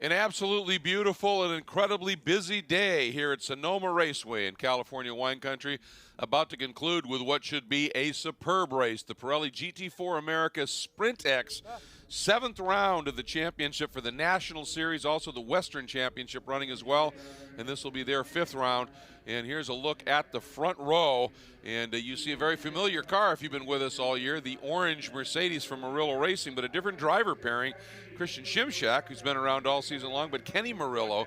An absolutely beautiful and incredibly busy day here at Sonoma Raceway in California wine country, about to conclude with what should be a superb race. The Pirelli GT4 America Sprint X, 7th round of the championship for the National Series, also the Western Championship running as well, and this will be their 5th round. And here's a look at the front row, and you see a very familiar car if you've been with us all year, the orange Mercedes from Murillo Racing, but a different driver pairing. Christian Shimshak, who's been around all season long, but Kenny Murillo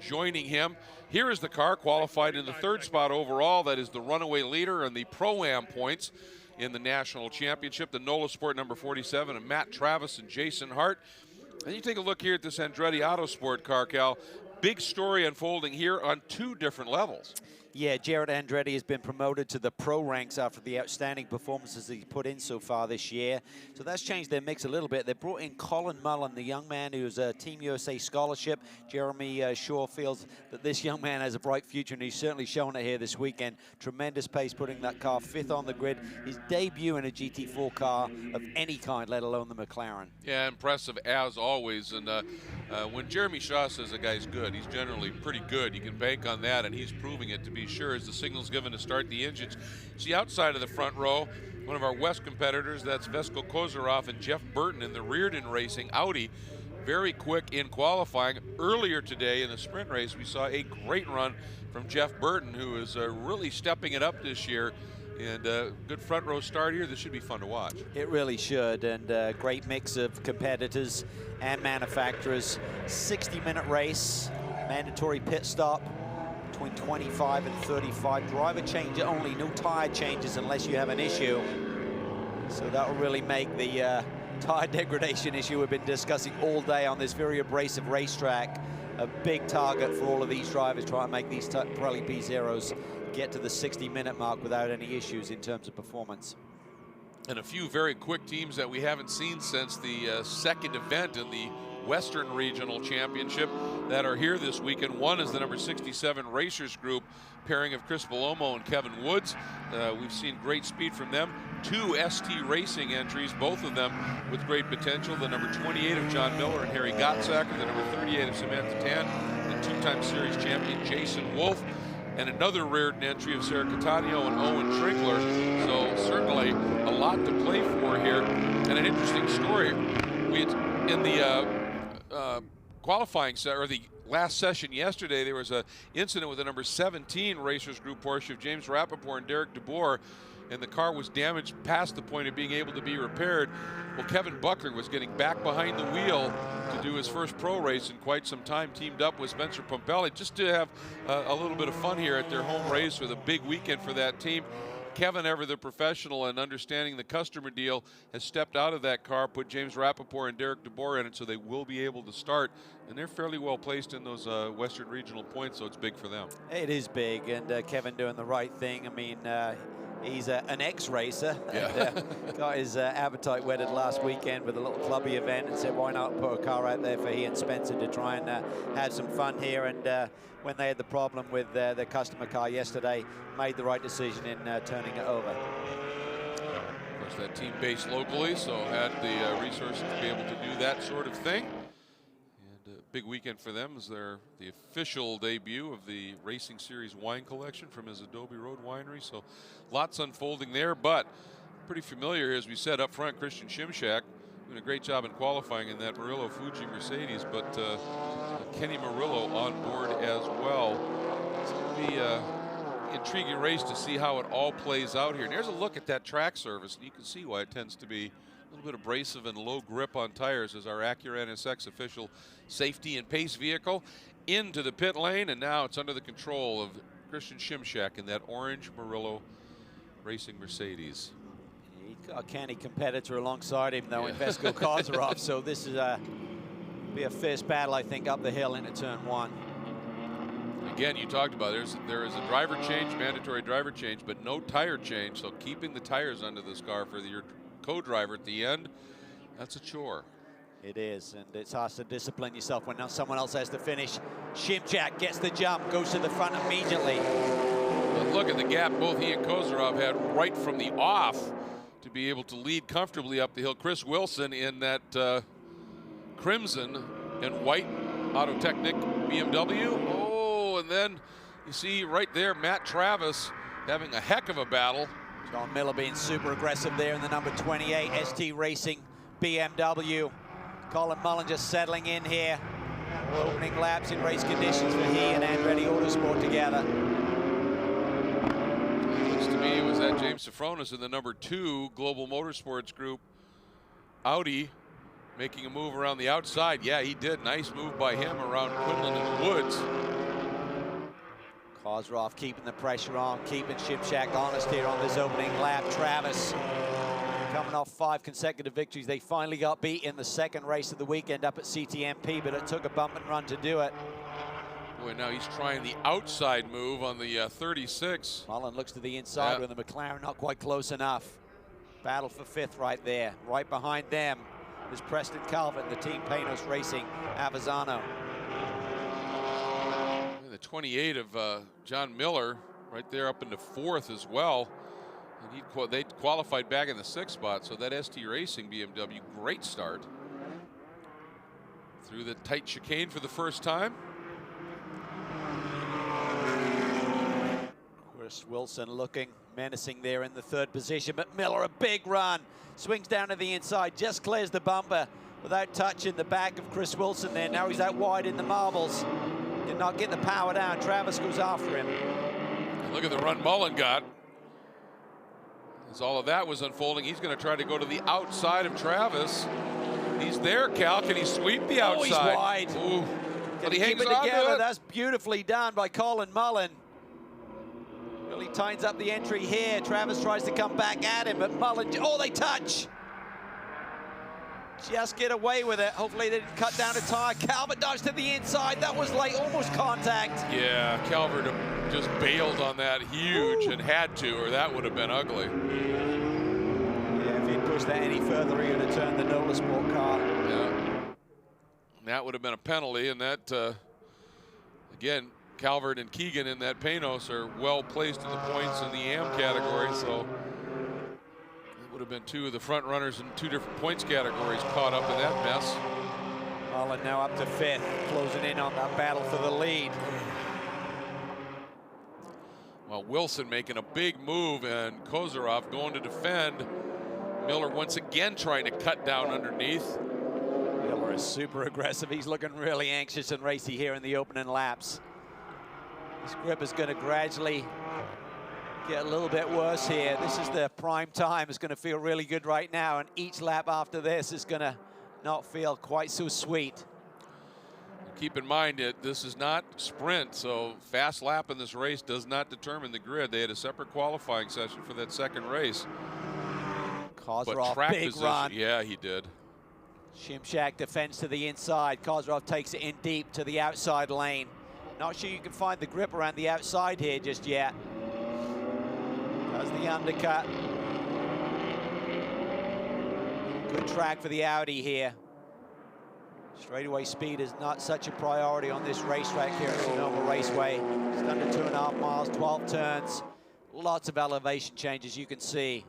joining him. Here is the car, qualified in the 3rd spot overall. That is the runaway leader and the Pro-Am points in the National Championship. The NOLA Sport number 47 and Matt Travis and Jason Hart. And you take a look here at this Andretti Autosport car, Cal. Big story unfolding here on 2 different levels. Yeah, Jared Andretti has been promoted to the pro ranks after the outstanding performances he's put in so far this year. So that's changed their mix a little bit. They brought in Colin Mullen, the young man who's a Team USA scholarship. Jeremy Shaw feels that this young man has a bright future, and he's certainly shown it here this weekend. Tremendous pace, putting that car 5th on the grid. His debut in a GT4 car of any kind, let alone the McLaren. Yeah, impressive as always. And when Jeremy Shaw says a guy's good, he's generally pretty good. You can bank on that, and he's proving it to be sure as the signal's given to start the engines. See, outside of the front row, one of our West competitors, that's Vesko Kozarov and Jeff Burton in the Reardon Racing Audi. Very quick in qualifying. Earlier today in the sprint race, we saw a great run from Jeff Burton, who is really stepping it up this year. And good front row start here. This should be fun to watch. It really should, and great mix of competitors and manufacturers. 60-minute race, mandatory pit stop between 25 and 35. Driver change only, no tire changes unless you have an issue. So that will really make the tire degradation issue we've been discussing all day on this very abrasive racetrack a big target for all of these drivers, trying to make these Pirelli P0s get to the 60-minute mark without any issues in terms of performance. And a few very quick teams that we haven't seen since the 2nd event in the Western Regional Championship that are here this weekend. One is the number 67 Racers Group, pairing of Chris Valomo and Kevin Woods. We've seen great speed from them. 2 ST Racing entries, both of them with great potential. The number 28 of John Miller and Harry Gottsacker, the number 38 of Samantha Tan, the 2-time series champion Jason Wolf, and another Reardon entry of Sarah Cattaneo and Owen Trinkler. So certainly a lot to play for here. And an interesting story, in the qualifying set, or the last session yesterday, there was an incident with the number 17 Racers Group Porsche of James Rappaport and Derek DeBoer, and the car was damaged past the point of being able to be repaired. Well, Kevin Buckler was getting back behind the wheel to do his first pro race in quite some time, teamed up with Spencer Pompelli just to have a little bit of fun here at their home race with a big weekend for that team. Kevin, ever the professional and understanding the customer deal, has stepped out of that car, put James Rappaport and Derek DeBoer in it, so they will be able to start. And they're fairly well placed in those Western Regional points, so it's big for them. It is big, and Kevin doing the right thing. I mean, he's an ex-racer. Yeah. And, got his appetite whetted last weekend with a little clubby event, and said, why not put a car out there for he and Spencer to try and have some fun here. And when they had the problem with their customer car yesterday, made the right decision in turning it over. Of course, that team based locally, so had the resources to be able to do that sort of thing. And a big weekend for them as the official debut of the Racing Series wine collection from his Adobe Road winery. So lots unfolding there, but pretty familiar, as we said up front. Christian Shimshak doing a great job in qualifying in that Murillo Fuji Mercedes, but Kenny Murillo on board as well. It's going to be an intriguing race to see how it all plays out here. And there's a look at that track surface, and you can see why it tends to be a little bit abrasive and low grip on tires as our Acura NSX official safety and pace vehicle into the pit lane, and now it's under the control of Christian Shimshak in that orange Murillo Racing Mercedes. He's got a canny competitor alongside him, though, in Vesko Kozarov, so this is be a fierce battle, I think, up the hill into turn 1. Again, you talked about there is a driver change, mandatory driver change, but no tire change, so keeping the tires under this car for your co-driver at the end, that's a chore. It is, and it's hard to discipline yourself when someone else has to finish. Shimshak gets the jump, goes to the front immediately. But look at the gap both he and Kozarov had right from the off to be able to lead comfortably up the hill. Chris Wilson in that crimson and white Autotechnic BMW. Oh, and then you see right there Matt Travis having a heck of a battle. John Miller being super aggressive there in the number 28 ST Racing BMW. Colin Mullen just settling in here. Opening laps in race conditions for he and Andretti Autosport together. It looks to me it was that James Safronis in the number 2 Global Motorsports Group Audi making a move around the outside. Yeah, he did. Nice move by him around Quinlan and Woods. Kozrov keeping the pressure on, keeping Shimshak honest here on this opening lap. Travis coming off 5 consecutive victories. They finally got beat in the second race of the weekend up at CTMP, but it took a bump and run to do it. Boy, now he's trying the outside move on the 36. Mullen looks to the inside with the McLaren not quite close enough. Battle for 5th right there. Right behind them is Preston Calvert, the Team Panos Racing Avezzano. The 28 of John Miller right there up into 4th as well. And they qualified back in the 6th spot, so that ST Racing BMW, great start. Through the tight chicane for the first time. Chris Wilson looking menacing there in the 3rd position, but Miller a big run. Swings down to the inside, just clears the bumper without touching the back of Chris Wilson there. Now he's out wide in the marbles. Did not get the power down. Travis goes after him. And look at the run Mullen got. As all of that was unfolding, he's going to try to go to the outside of Travis. He's there, Cal. Can he sweep the outside? Oh, he's wide. Ooh. Can he keep it together? That's beautifully done by Colin Mullen. Really tightens up the entry here. Travis tries to come back at him, but Mullen, oh, they touch. Just get away with it. Hopefully they didn't cut down a tire. Calvert dodged to the inside. That was like almost contact. Yeah, Calvert just bailed on that huge and had to, or that would have been ugly. Yeah, if he'd pushed that any further, he would have turned the Nola Sport car. Yeah, that would have been a penalty, and that, again, Calvert and Keegan in that Panos are well placed in the points in the AM category, so it would have been 2 of the front runners in 2 different points categories caught up in that mess. Mullen now up to 5th, closing in on that battle for the lead. Well, Wilson making a big move and Kozarov going to defend. Miller once again trying to cut down underneath. Miller is super aggressive. He's looking really anxious and racy here in the opening laps. His grip is going to gradually get a little bit worse here. This is the prime time. It's going to feel really good right now, and each lap after this is going to not feel quite so sweet. Keep in mind that this is not sprint, so fast lap in this race does not determine the grid. They had a separate qualifying session for that second race. Kozrov, big position, run. yeah, he did. Shimshak defends to the inside. Kozrov takes it in deep to the outside lane. Not sure you can find the grip around the outside here just yet. Does the undercut. Good track for the Audi here. Straightaway speed is not such a priority on this racetrack here at SONOMA Raceway. Just under 2.5 miles, 12 turns. Lots of elevation changes you can see.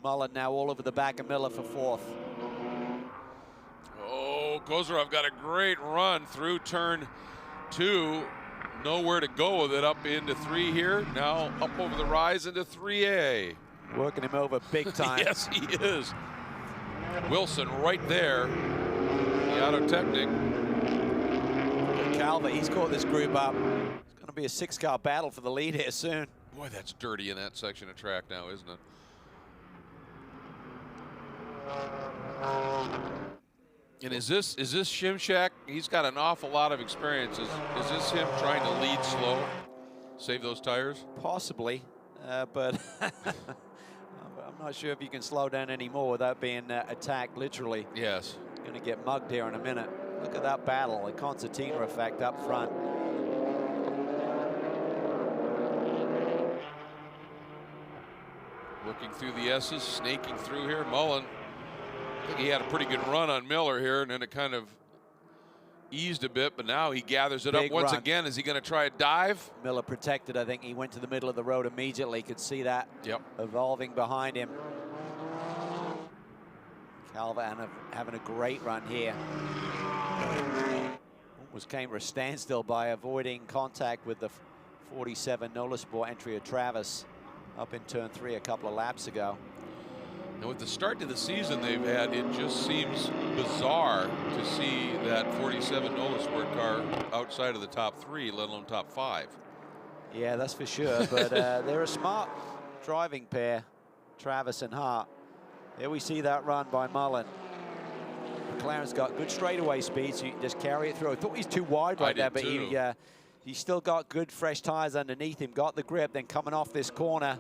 Mullen now all over the back of Miller for 4th. Oh, Kozarov got a great run through turn 2. Nowhere to go with it, up into 3 here. Now up over the rise into 3A. Working him over big time. Yes, he is. Wilson right there. The Autotechnic. Calvert, he's caught this group up. It's going to be a 6-car battle for the lead here soon. Boy, that's dirty in that section of track now, isn't it? And is this Shimshak? He's got an awful lot of experience. Is this him trying to lead slow, save those tires? Possibly, but I'm not sure if you can slow down anymore without being attacked literally. Yes. Going to get mugged here in a minute. Look at that battle, the concertina effect up front. Working through the S's, snaking through here. Mullen, I think he had a pretty good run on Miller here, and then it kind of eased a bit, but now he gathers it up once again. Is he going to try a dive? Miller protected. I think he went to the middle of the road immediately. Could see that evolving behind him. Calvert having a great run here. almost came to a standstill by avoiding contact with the 47 Nola Sport entry of Travis up in turn 3 a couple of laps ago. And with the start to the season they've had, it just seems bizarre to see that 47 Nola Sport car outside of the top 3, let alone top 5. Yeah, that's for sure. But they're a smart driving pair, Travis and Hart. Here we see that run by Mullen. McLaren's got good straightaway speed, so you can just carry it through. I thought he's too wide right there, but he still got good fresh tires underneath him, got the grip, then coming off this corner.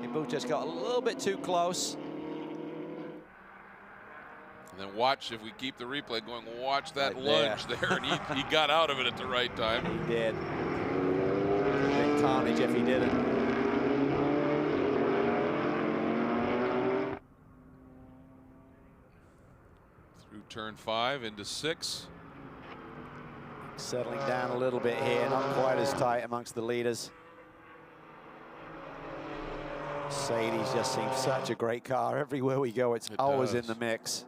He just got a little bit too close. And then watch, if we keep the replay going, watch that lunge there. And he got out of it at the right time. He did. Big carnage if he didn't. Through turn 5 into 6. Settling down a little bit here, not quite as tight amongst the leaders. Mercedes just seems such a great car. Everywhere we go, it's always in the mix.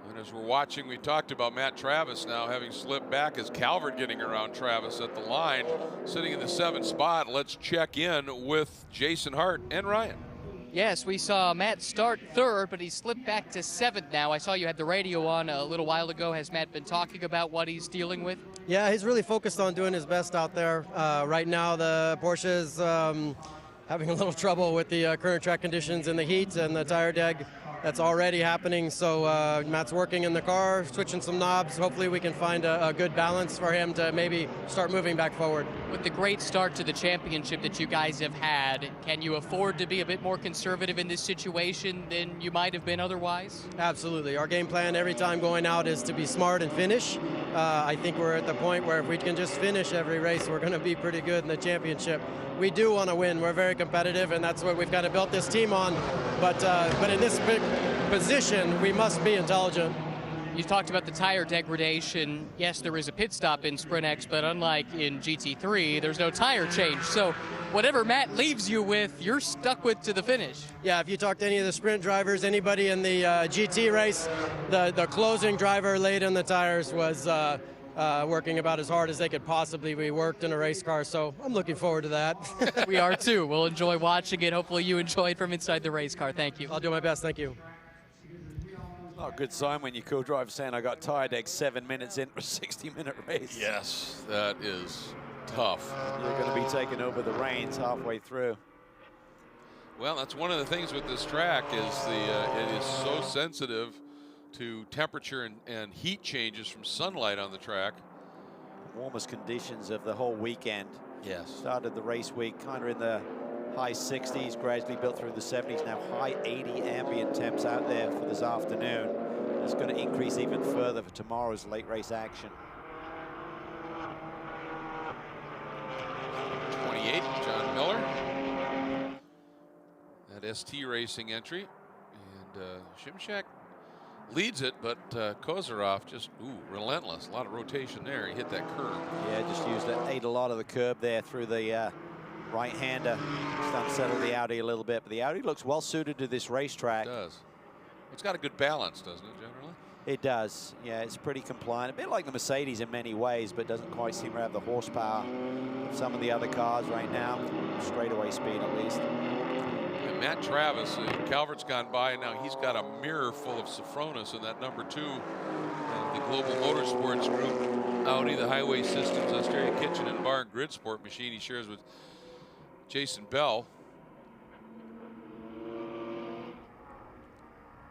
And as we're watching, we talked about Matt Travis now having slipped back as Calvert getting around Travis at the line, sitting in the 7th spot. Let's check in with Jason Hart and Ryan. Yes, we saw Matt start 3rd, but he slipped back to 7th now. I saw you had the radio on a little while ago. Has Matt been talking about what he's dealing with? Yeah, he's really focused on doing his best out there. Right now, the Porsche is having a little trouble with the current track conditions and the heat and the tire deg. That's already happening, so Matt's working in the car, switching some knobs. Hopefully we can find a good balance for him to maybe start moving back forward. With the great start to the championship that you guys have had, can you afford to be a bit more conservative in this situation than you might have been otherwise? Absolutely. Our game plan every time going out is to be smart and finish. I think we're at the point where if we can just finish every race, we're going to be pretty good in the championship. We do want to win. We're very competitive, and that's what we've kind of built this team on. But in this big position, we must be intelligent. You talked about the tire degradation. Yes, there is a pit stop in Sprint X, but unlike in GT3, there's no tire change. So whatever Matt leaves you with, you're stuck with to the finish. Yeah, if you talk to any of the sprint drivers, anybody in the GT race, the closing driver late in the tires was working about as hard as they could possibly be worked in a race car, so I'm looking forward to that. We are too. We'll enjoy watching it. Hopefully you enjoy it from inside the race car. Thank you. I'll do my best. Thank you. Oh, good sign when your co-driver saying I got tire deck 7 minutes in for a 60-minute race. Yes, that is tough. You're going to be taking over the reins halfway through. Well, that's one of the things with this track is it is so sensitive to temperature and heat changes from sunlight on the track. Warmest conditions of the whole weekend. Yes. Started the race week kind of in the high 60s, gradually built through the 70s, now high 80 ambient temps out there for this afternoon. It's going to increase even further for tomorrow's late race action. 28, John Miller. That ST Racing entry. And Shimshak leads it, but Kozarov just, relentless. A lot of rotation there. He hit that curb. Yeah, just ate a lot of the curb there through the right-hander. Just unsettled the Audi a little bit, but the Audi looks well suited to this racetrack. It does. It's got a good balance, doesn't it, generally? It does. Yeah, it's pretty compliant. A bit like the Mercedes in many ways, but doesn't quite seem to have the horsepower of some of the other cars right now. Straightaway speed, at least. And Matt Travis, Calvert's gone by, and now he's got a mirror full of Sofronis in that number 2 of the Global Motorsports Group Audi, the Highway Systems Australia Kitchen and Bar and Grid Sport machine he shares with Jason Bell.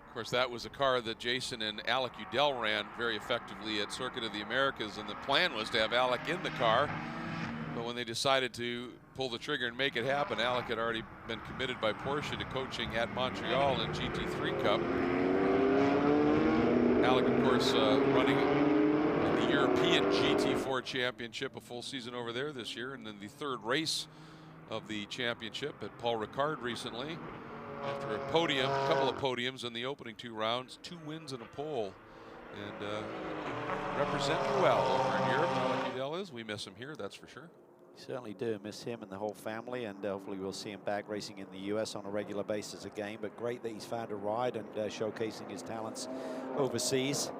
Of course, that was a car that Jason and Alec Udell ran very effectively at Circuit of the Americas, and the plan was to have Alec in the car. But when they decided to pull the trigger and make it happen, Alec had already been committed by Porsche to coaching at Montreal in GT3 Cup. Alec, of course, running in the European GT4 Championship, a full season over there this year, and then the 3rd race of the championship at Paul Ricard recently. After a podium, a couple of podiums in the opening 2 rounds, 2 wins and a pole. And representing well over in Europe, Alec Udell is. We miss him here, that's for sure. Certainly do miss him and the whole family, and hopefully we'll see him back racing in the US on a regular basis again. But great that he's found a ride and showcasing his talents overseas.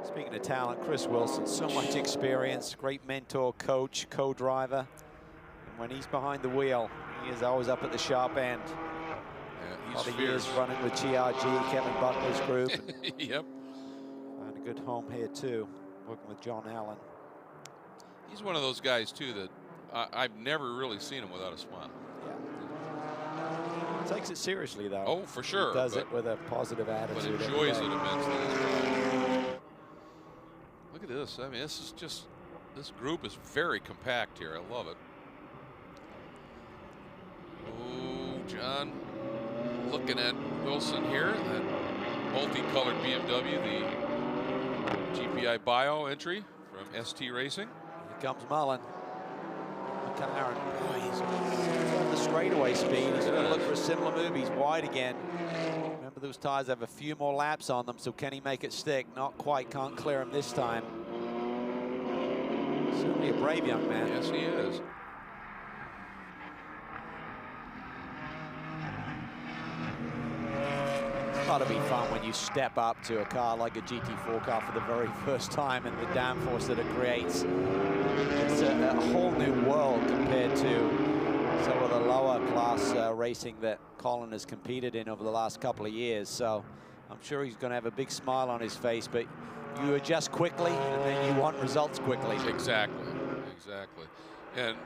Speaking of talent, Chris Wilson, so much experience, great mentor, coach, co-driver. And when he's behind the wheel, he is always up at the sharp end. Yeah, a lot of years running with GRG, Kevin Buckler's group. Yep. Found a good home here too, working with John Allen. He's one of those guys too that I've never really seen him without a smile. Yeah. Takes it seriously though. Oh, for sure. He does it with a positive attitude. But enjoys it immensely. Look at this. I mean, this is just, this group is very compact here. I love it. Oh, John, looking at Wilson here, that multicolored BMW, the GPI Bio entry from ST Racing. Here comes Mullen. McLaren, boy, he's on the straightaway speed. He's going to look for a similar move. He's wide again. Remember, those tires have a few more laps on them, so can he make it stick? Not quite, can't clear him this time. Certainly a brave young man. Yes, he is. It's got to be fun when you step up to a car like a GT4 car for the very first time, and the downforce that it creates. It's a whole new world compared to some of the lower class racing that Colin has competed in over the last couple of years. So I'm sure he's going to have a big smile on his face, but you adjust quickly and then you want results quickly. Exactly, exactly. And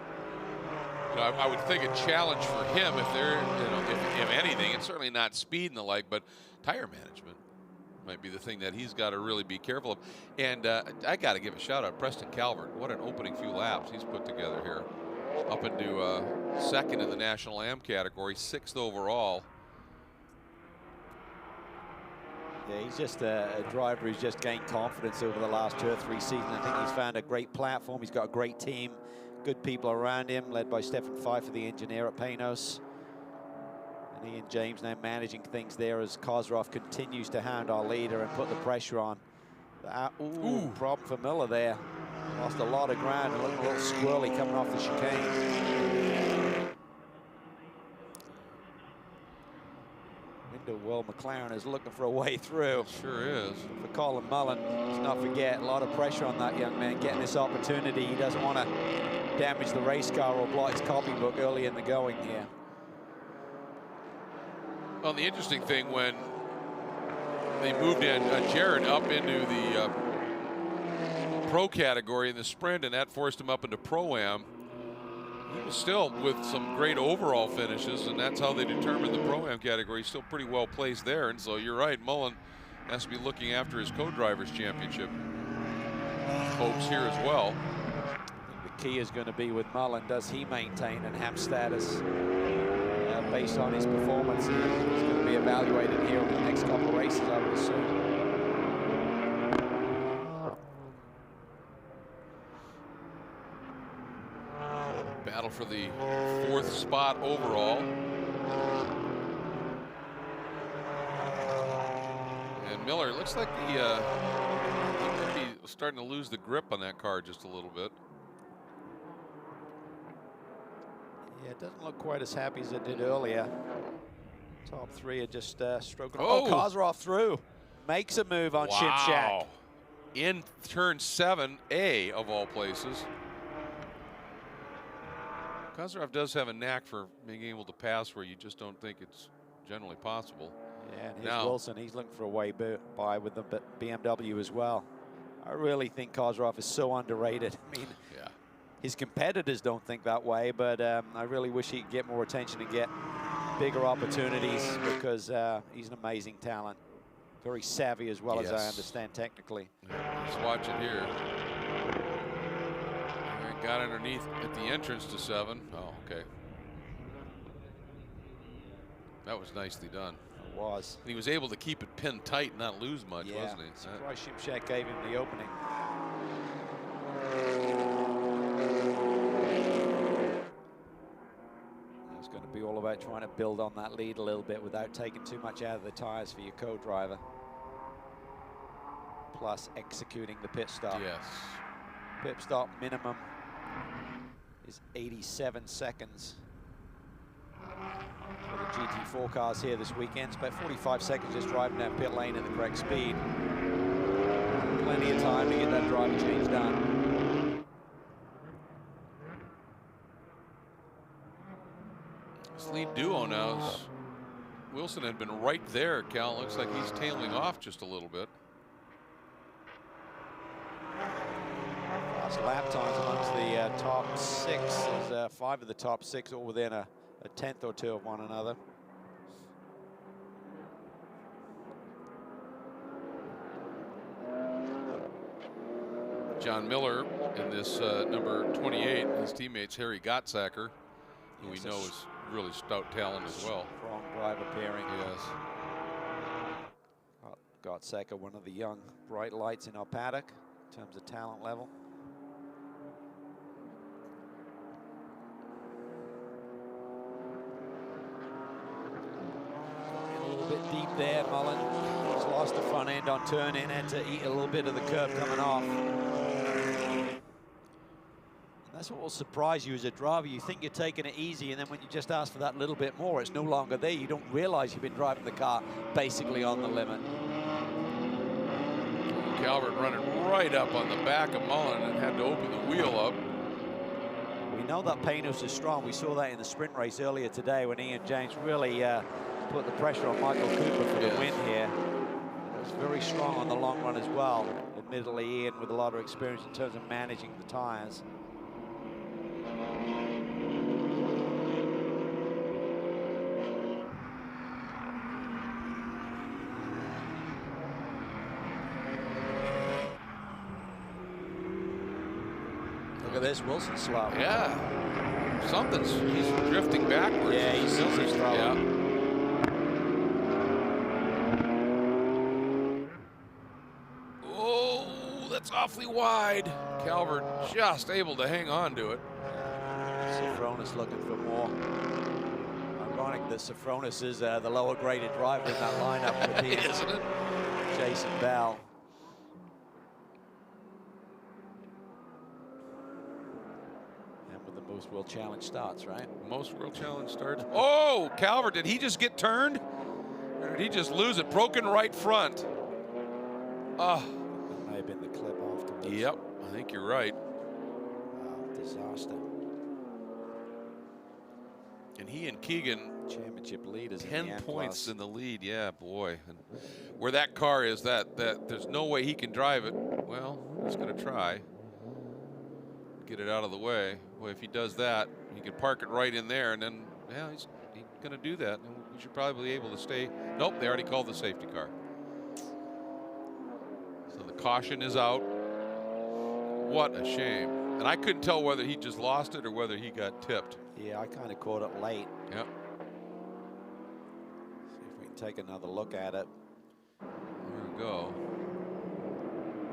you know, I would think a challenge for him, if there, you know, if anything, it's certainly not speed and the like, but tire management might be the thing that he's got to really be careful of. And I got to give a shout out, Preston Calvert. What an opening few laps he's put together here. Up into second in the National Am category, 6th overall. Yeah, he's just a driver who's just gained confidence over the last 2 or 3 seasons. I think he's found a great platform. He's got a great team, good people around him, led by Stefan Pfeiffer, the engineer at Panos. And Ian James now managing things there as Kozrov continues to hound our leader and put the pressure on. Ooh, problem for Miller there. Lost a lot of ground, looking a little squirrely coming off the chicane. Into Will McLaren is looking for a way through. Sure is. For Colin Mullen, let's not forget, a lot of pressure on that young man getting this opportunity. He doesn't want to damage the race car or block his copybook early in the going here. Well, the interesting thing, when they moved in Jared up into the pro category in the sprint, and that forced him up into Pro-Am, he was still with some great overall finishes, and that's how they determined the Pro-Am category. He's still pretty well placed there, and so you're right, Mullen has to be looking after his co-drivers championship hopes here as well. The key is going to be with Mullen, does he maintain an HAM status based on his performance? He's going to be evaluated here over the next couple of races, I would assume. Battle for the 4th spot overall. And Miller, looks like he could be starting to lose the grip on that car just a little bit. Yeah, it doesn't look quite as happy as it did earlier. Top 3 are just stroking. Oh, Kozrov through. Makes a move on Shimshak. In turn 7A of all places. Kozrov does have a knack for being able to pass where you just don't think it's generally possible. Yeah, and here's Wilson. He's looking for a way by with the BMW as well. I really think Kozrov is so underrated. I mean, yeah, his competitors don't think that way, but I really wish he could get more attention and get bigger opportunities, because he's an amazing talent. Very savvy as well, as I understand technically. Yeah, let's watch it here. Got underneath at the entrance to 7. Oh, okay. That was nicely done. It was. He was able to keep it pinned tight and not lose much, wasn't he? Surprised Shimshak gave him the opening. It's going to be all about trying to build on that lead a little bit without taking too much out of the tires for your co-driver. Plus executing the pit stop. Yes. Pit stop minimum is 87 seconds. For the GT4 cars here this weekend. It's about 45 seconds just driving down pit lane at the correct speed. Plenty of time to get that driver change done. This lead duo now is Wilson had been right there, Cal. Looks like he's tailing off just a little bit. Fast lap times amongst the top 6. There's 5 of the top 6 all within a tenth or two of one another. John Miller in this number 28, his teammate's Harry Gottsacker, who we know is really stout talent as well. Strong driver pairing. Yes. Gottsacker, one of the young bright lights in our paddock in terms of talent level. A little bit deep there, Mullen. He's lost the front end on turn in, had to eat a little bit of the curb coming off. That's what will surprise you as a driver. You think you're taking it easy, and then when you just ask for that little bit more, it's no longer there. You don't realize you've been driving the car basically on the limit. Calvert running right up on the back of Mullen and had to open the wheel up. We know that Panos is strong. We saw that in the sprint race earlier today when Ian James really put the pressure on Michael Cooper for the win here. It was very strong on the long run as well. Admittedly, Ian with a lot of experience in terms of managing the tires. Look at this, Wilson slow. Yeah, he's drifting backwards. Yeah, he's slow. Yeah. Oh, that's awfully wide. Calvert just able to hang on to it. Sofronis looking for more. Ironic that Sofronis is the lower graded driver in that lineup with him. Isn't it? Jason Bell. Most World Challenge starts, right? Most World Challenge starts. Oh, Calvert, did he just get turned? Or did he just lose it? Broken right front. That may have been the clip afterwards. Yep, I think you're right. Wow, disaster. And he and Keegan, championship leaders, 10 points in the lead. Yeah, boy. And where that car is, that there's no way he can drive it. Well, he's going to try. Get it out of the way. Well, if he does that, he can park it right in there, and then, yeah, he's going to do that. And we should probably be able to stay. Nope, they already called the safety car. So the caution is out. What a shame. And I couldn't tell whether he just lost it or whether he got tipped. Yeah, I kind of caught it late. Yep. See if we can take another look at it. There we go.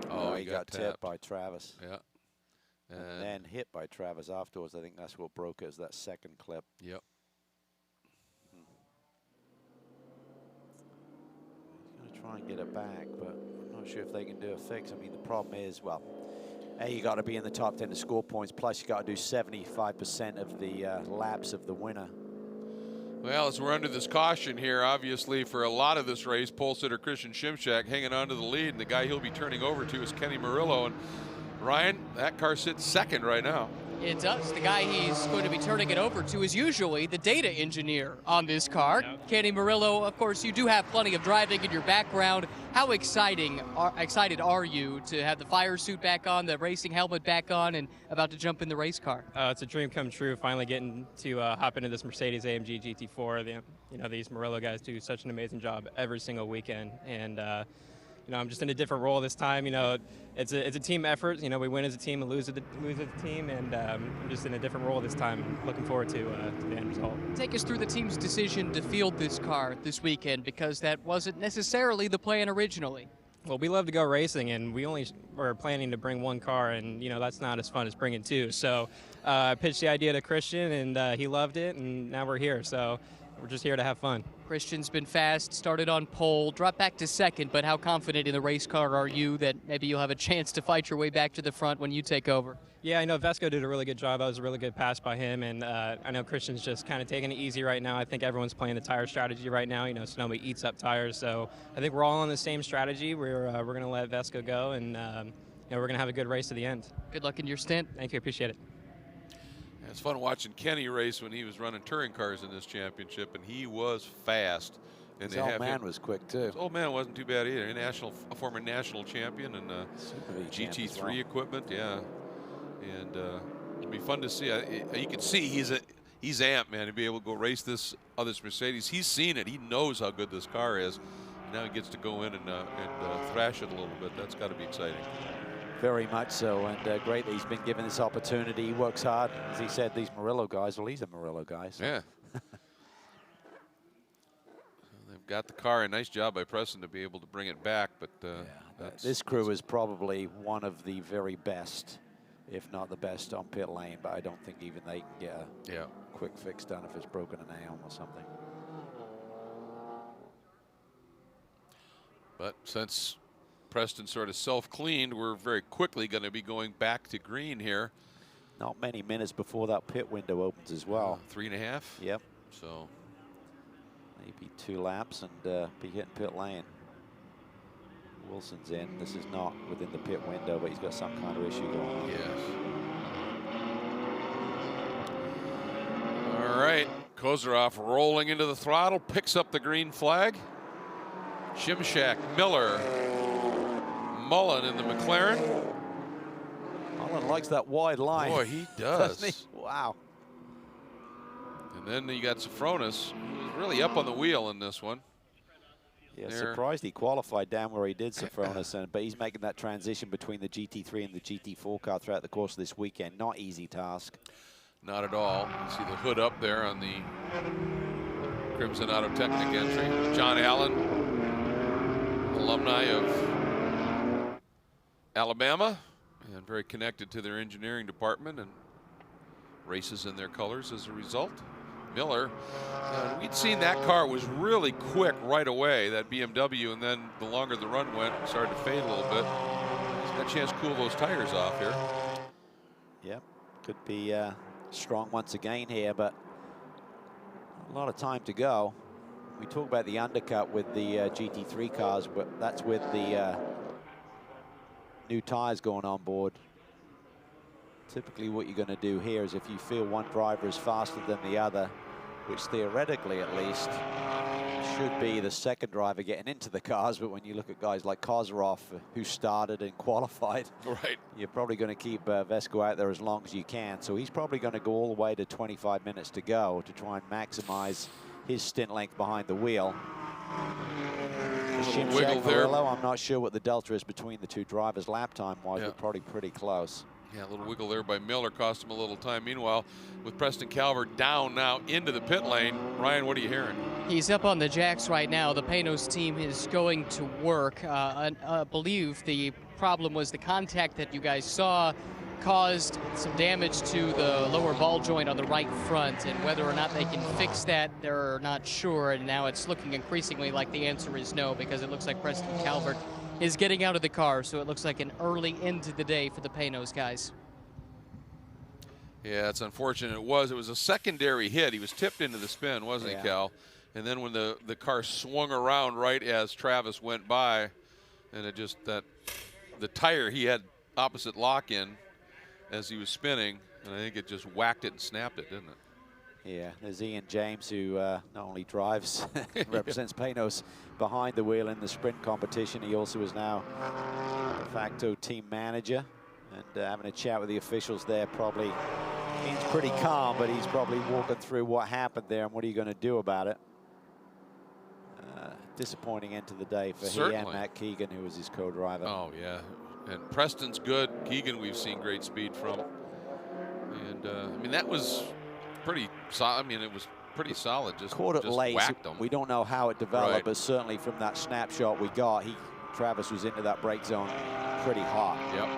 Oh, he got tipped by Travis. Yeah. And then hit by Travis afterwards. I think that's what broke it, is that second clip. Yep. He's going to try and get it back, but I'm not sure if they can do a fix. I mean, the problem is, well, A, you got to be in the top 10 to score points, plus you got to do 75% of the laps of the winner. Well, as we're under this caution here, obviously for a lot of this race, pole sitter Christian Shimshak hanging on to the lead, and the guy he'll be turning over to is Kenny Murillo. And Ryan, that car sits second right now. It does. The guy he's going to be turning it over to is usually the data engineer on this car. Yep. Kenny Murillo, of course, you do have plenty of driving in your background. How excited are you to have the fire suit back on, the racing helmet back on, and about to jump in the race car? It's a dream come true, finally getting to hop into this Mercedes-AMG GT4. These Murillo guys do such an amazing job every single weekend, and I'm just in a different role this time. It's a team effort. We win as a team and lose as a team, and I'm just in a different role this time. Looking forward to the end result. Take us through the team's decision to field this car this weekend, because that wasn't necessarily the plan originally. Well, we love to go racing, and we only were planning to bring one car, and that's not as fun as bringing two. So I pitched the idea to Christian, and he loved it, and now we're here. So we're just here to have fun. Christian's been fast, started on pole, dropped back to second, but how confident in the race car are you that maybe you'll have a chance to fight your way back to the front when you take over? Yeah, I know Vesco did a really good job. That was a really good pass by him, and I know Christian's just kind of taking it easy right now. I think everyone's playing the tire strategy right now. You know, Sonoma eats up tires, so I think we're all on the same strategy. We're going to let Vesco go, and you know, we're going to have a good race to the end. Good luck in your stint. Thank you, appreciate it. It's fun watching Kenny race when he was running touring cars in this championship, and he was fast. And His old man was quick too. His old man wasn't too bad either. A former national champion and GT3 well. Equipment, yeah. And it'll be fun to see. You can see he's amped, man, to be able to go race this Mercedes. He's seen it. He knows how good this car is. And now he gets to go in and thrash it a little bit. That's got to be exciting. Very much so, and great that he's been given this opportunity. He works hard. As he said, these Murillo guys, well, he's a Murillo guy. So. Yeah. They've got the car. A nice job by Preston to be able to bring it back. But this crew is probably one of the very best, if not the best, on pit lane. But I don't think even they can get a quick fix done if it's broken an arm or something. But since Preston sort of self-cleaned, we're very quickly going to be going back to green here. Not many minutes before that pit window opens as well. 3.5? Yep. So maybe 2 laps and be hitting pit lane. Wilson's in. This is not within the pit window, but he's got some kind of issue going on. Yes. All right. Kozaroff rolling into the throttle, picks up the green flag. Shimshak, Miller, Mullen in the McLaren. Mullen likes that wide line. Boy, he does. Doesn't he? Wow. And then you got Safronis, who's really up on the wheel in this one. Yeah, surprised he qualified down where he did, Safronis, but he's making that transition between the GT3 and the GT4 car throughout the course of this weekend. Not easy task. Not at all. You see the hood up there on the Crimson Auto Technic entry. John Allen, alumni of Alabama, and very connected to their engineering department and races in their colors as a result. Miller, we'd seen that car was really quick right away, that BMW, and then the longer the run went, it started to fade a little bit. He's got a chance to cool those tires off here. Yep, could be strong once again here, but a lot of time to go. We talk about the undercut with the GT3 cars, but that's with the new tires going on board. Typically what you're going to do here is if you feel one driver is faster than the other, which theoretically at least should be the second driver getting into the cars, but when you look at guys like Kozaroff who started and qualified, right, you're probably going to keep Vesco out there as long as you can. So he's probably going to go all the way to 25 minutes to go to try and maximize his stint length behind the wheel. Wiggle there. I'm not sure what the delta is between the two drivers lap time-wise, but probably pretty close. Yeah, a little wiggle there by Miller cost him a little time. Meanwhile, with Preston Calvert down now into the pit lane, Ryan, what are you hearing? He's up on the jacks right now. The Panos team is going to work. I believe the problem was the contact that you guys saw caused some damage to the lower ball joint on the right front, and whether or not they can fix that, they're not sure. And now it's looking increasingly like the answer is no, because it looks like Preston Calvert is getting out of the car, so it looks like an early end to the day for the Panos guys. Yeah, it's unfortunate. It was a secondary hit. He was tipped into the spin, wasn't he, Cal? And then when the car swung around right as Travis went by, and it just, the tire he had opposite lock in as he was spinning, and I think it just whacked it and snapped it, didn't it? Yeah, there's Ian James, who not only drives, represents Panos behind the wheel in the sprint competition, he also is now de facto team manager, and having a chat with the officials there. Probably, Ian's pretty calm, but he's probably walking through what happened there and what are you going to do about it. Disappointing end to the day for he and Matt Keegan, who was his co-driver. Oh, yeah. And Preston's good. Keegan we've seen great speed from. And, I mean, that was pretty solid. I mean, it was pretty solid. Just caught it late. Whacked him. We don't know how it developed, but certainly from that snapshot we got, Travis was into that brake zone pretty hot. Yep.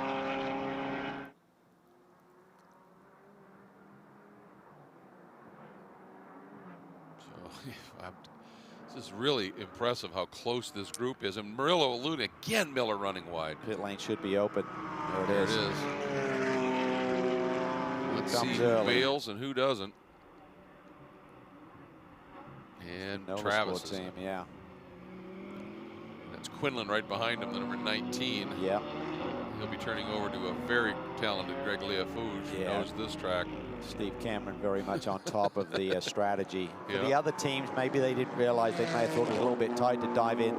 So, This is really impressive how close this group is. And Murillo eluding again, Miller running wide. Pit lane should be open. There it is. Let's see who bails and who doesn't. And Travis is team, yeah. That's Quinlan right behind him, the number 19. Yeah. He'll be turning over to a very talented Greg Leafouge who knows this track. Steve Cameron very much on top of the strategy. For Yeah. the other teams, maybe they didn't realize, they may have thought it was a little bit tight to dive in.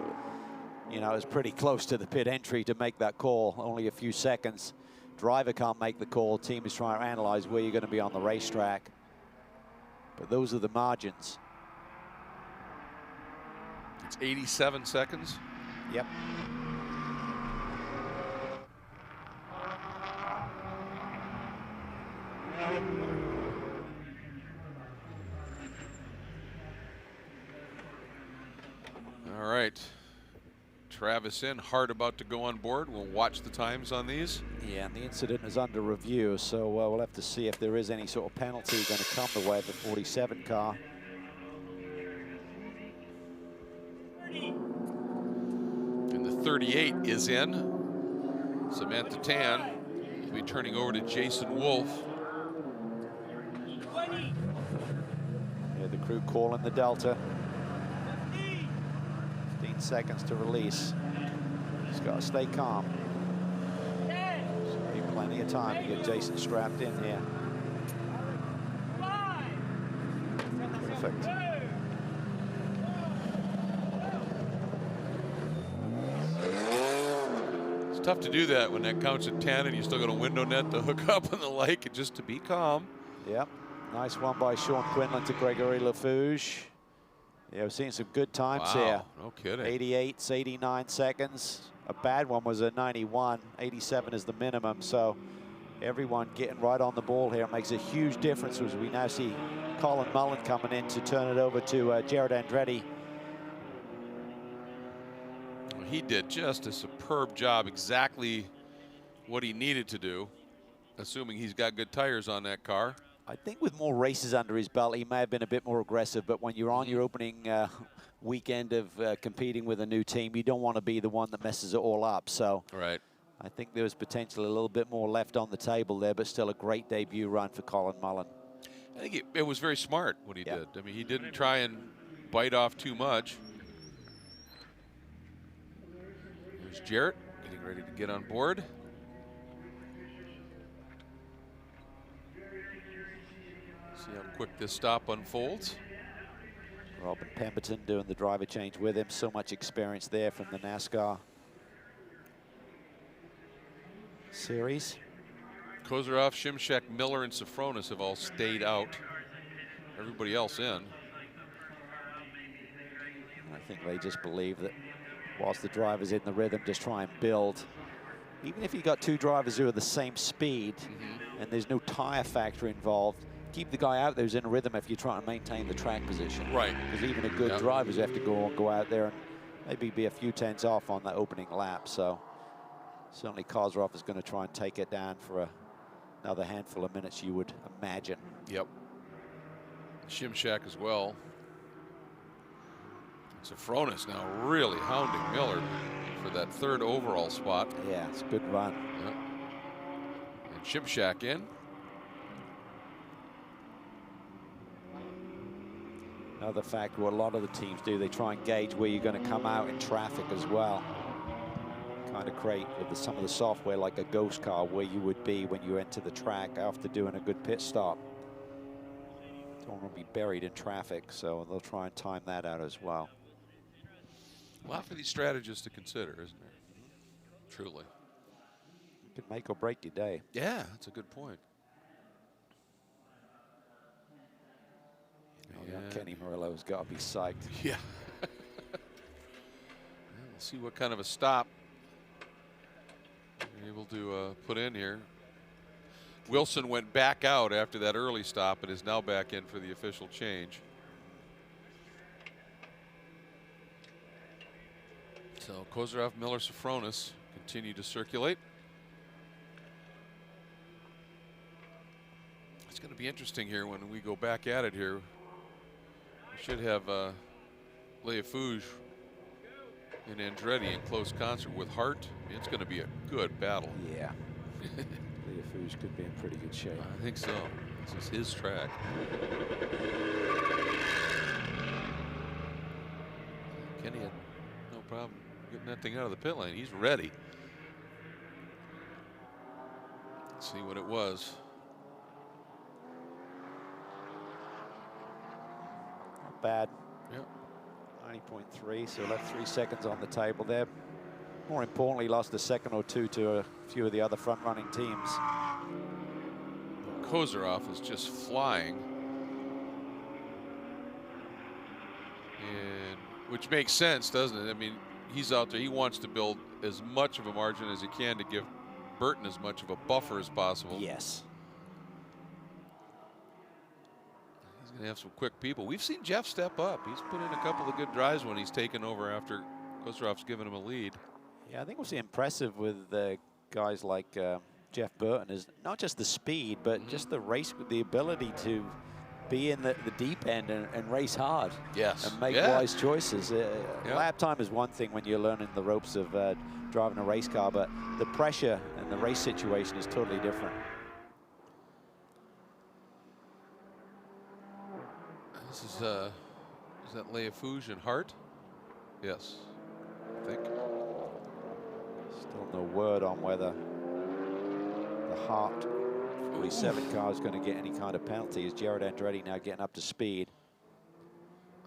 You know, it was pretty close to the pit entry to make that call, only a few seconds. Driver can't make the call. Team is trying to analyze where you're going to be on the racetrack. But those are the margins. It's 87 seconds. Yep. All right. Travis in, Hart about to go on board. We'll watch the times on these. Yeah, and the incident is under review, so we'll have to see if there is any sort of penalty going to come the way of the 47 car. And the 38 is in. Samantha Tan will be turning over to Jason Wolf. Yeah, the crew calling the Delta. 15 seconds to release. Just got to stay calm. Should be plenty of time to get Jason strapped in here. Perfect. It's tough to do that when that counts at 10 and you still got a window net to hook up and the like, and just to be calm. Yep. Nice one by Sean Quinlan to Gregory Lafouge. Yeah, we're seeing some good times here. No kidding. 88, 89 seconds. A bad one was a 91. 87 is the minimum. So everyone getting right on the ball here. It makes a huge difference as we now see Colin Mullen coming in to turn it over to Jared Andretti. He did just a superb job, exactly what he needed to do, assuming he's got good tires on that car. I think with more races under his belt, he may have been a bit more aggressive, but when you're on your opening weekend of competing with a new team, you don't want to be the one that messes it all up. So right. I think there was potentially a little bit more left on the table there, but still a great debut run for Colin Mullen. I think it was very smart what he did. I mean, he didn't try and bite off too much. There's Jarrett getting ready to get on board. See how quick this stop unfolds. Robin Pemberton doing the driver change with him. So much experience there from the NASCAR series. Kozarov, Shimshek, Miller, and Safronis have all stayed out. Everybody else in. I think they just believe that whilst the driver's in the rhythm, just try and build. Even if you got two drivers who are the same speed and there's no tire factor involved, keep the guy out there who's in a rhythm if you're trying to maintain the track position. Right. Because even a good drivers have to go out there and maybe be a few tenths off on that opening lap. So certainly Kozarov is going to try and take it down for another handful of minutes, you would imagine. Yep. Shimshak as well. Safronis now really hounding Miller for that third overall spot. Yeah, it's a good run. Yep. And Shimshak in. Another factor what a lot of the teams do, they try and gauge where you're going to come out in traffic as well. Kind of create with some of the software like a ghost car where you would be when you enter the track after doing a good pit stop. Don't want to be buried in traffic, so they'll try and time that out as well. A lot for these strategists to consider, isn't there? Truly. It can make or break your day. Yeah, that's a good point. Kenny Murillo's got to be psyched. Yeah. We'll see what kind of a stop you're able to put in here. Wilson went back out after that early stop and is now back in for the official change. So Kozarov, Miller, Safronis continue to circulate. It's going to be interesting here when we go back at it here. We should have Leafouge and Andretti in close concert with Hart, it's going to be a good battle. Yeah. Leafouge could be in pretty good shape. I think so. This is his track. Kenny had no problem getting that thing out of the pit lane. He's ready. Let's see what it was. Not bad. Yep. 90.3, so left 3 seconds on the table there. More importantly, lost a second or two to a few of the other front-running teams. Kozarov is just flying. And which makes sense, doesn't it? I mean, he's out there. He wants to build as much of a margin as he can to give Burton as much of a buffer as possible. Yes. He's going to have some quick people. We've seen Jeff step up. He's put in a couple of good drives when he's taken over after Kozarov's given him a lead. Yeah, I think what's impressive with guys like Jeff Burton is not just the speed, but just the race, with the ability to be in the deep end and race hard. Yes. And make wise choices. Lap time is one thing when you're learning the ropes of driving a race car, but the pressure and the race situation is totally different. This is that Leafouge and Hart? Yes, I think. Still no word on whether the Hart 47 car is going to get any kind of penalty, as Jared Andretti now getting up to speed.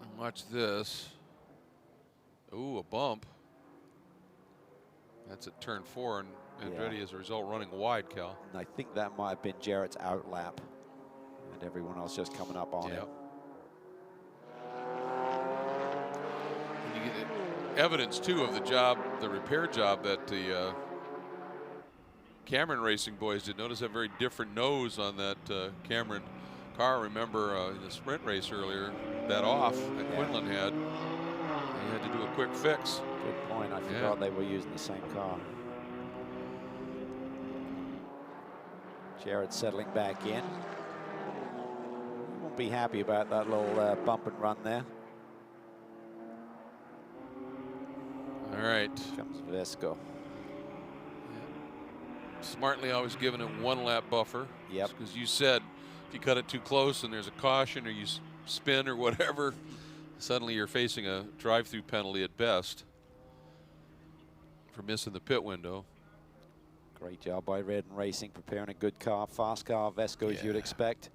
And watch this. Ooh, a bump. That's at turn 4, and Andretti as a result running wide, Cal. And I think that might have been Jarrett's out lap, and everyone else just coming up on it. And you get evidence too of the job, the repair job that the Cameron Racing boys did. Notice a very different nose on that Cameron car. Remember in the sprint race earlier, that off that Quinlan had. He had to do a quick fix. Good point. I forgot they were using the same car. Jarrett settling back in. Won't be happy about that little bump and run there. All right. Comes Vesco. Smartly always giving him 1 lap buffer. Yep. Because you said if you cut it too close and there's a caution or you spin or whatever, suddenly you're facing a drive-through penalty at best for missing the pit window. Great job by Redden Racing, preparing a good car, fast car, Vesco as you'd expect.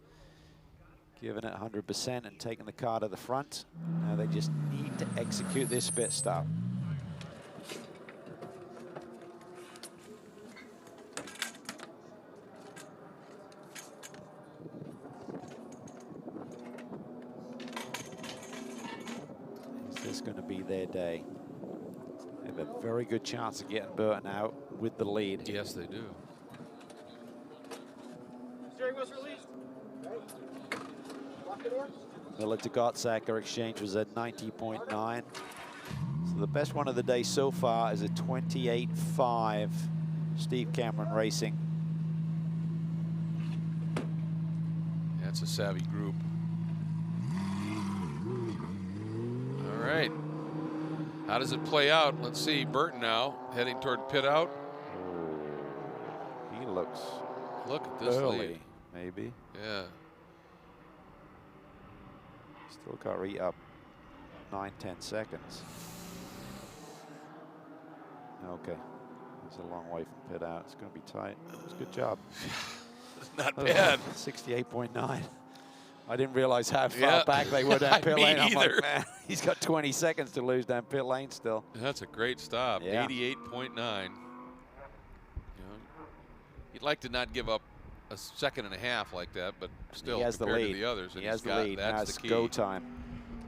Giving it 100% and taking the car to the front. Now they just need to execute this pit stop. Is this going to be their day? They have a very good chance of getting Burton out with the lead. Yes, they do. Steering wheel's released. Lock the door. Miller to Gottsacker exchange was at 90.9. So the best one of the day so far is a 28.5 Steve Cameron Racing. That's a savvy group. All right. How does it play out? Let's see. Burton now heading toward pit out. He looks Look at this early, lead. maybe. Yeah. Still got Reed up 9-10 seconds. Okay. It's a long way from pit out. It's going to be tight. It's a good job. Not bad. 68.9. I didn't realize how far back they were down pit lane. I'm like, man, he's got 20 seconds to lose down pit lane still. That's a great stop. 88.9. You know, you'd like to not give up a second and a half like that, but still he has compared the lead. to the others, and he has the lead. Now it's the key. Go time.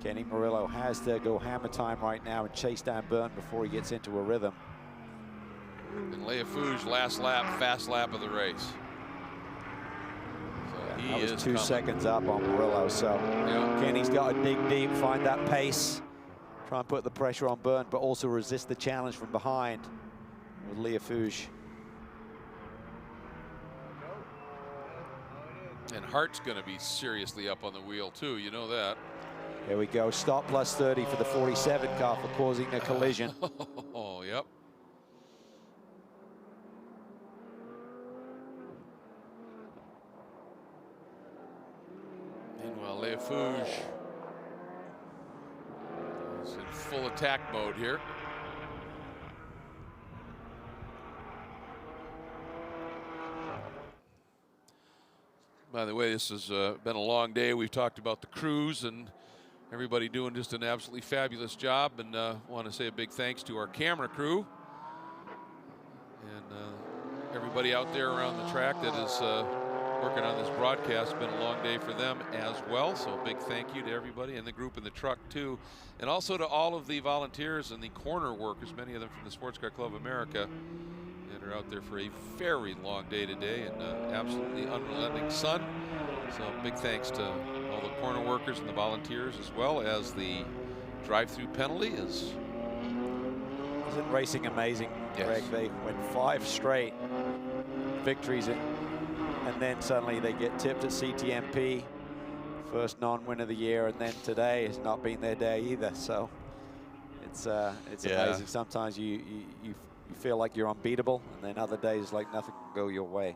Kenny Murillo has to go hammer time right now and chase down Burton before he gets into a rhythm. And Leafouge last lap, fast lap of the race. So he that was is 2 coming. seconds up on Murillo, so Kenny's got to dig deep, find that pace, try and put the pressure on Burton, but also resist the challenge from behind with Leafouge. And Hart's going to be seriously up on the wheel too, you know that. Here we go, stop plus 30 for the 47 car for causing a collision. Oh, yep. Meanwhile, Leafouge is in full attack mode here. By the way, this has been a long day. We've talked about the crews and everybody doing just an absolutely fabulous job, and want to say a big thanks to our camera crew and everybody out there around the track that is working on this broadcast. It's been a long day for them as well, so a big thank you to everybody and the group in the truck too, and also to all of the volunteers and the corner workers, many of them from the Sports Car Club of America, that are out there for a very long day today and absolutely unrelenting sun. So big thanks to all the corner workers and the volunteers, as well as the drive-through penalty. Isn't racing amazing, yes. Greg? They went 5 straight victories, and then suddenly they get tipped at CTMP, first non-win of the year, and then today has not been their day either. So it's amazing. Sometimes you feel like you're unbeatable, and then other days like nothing can go your way.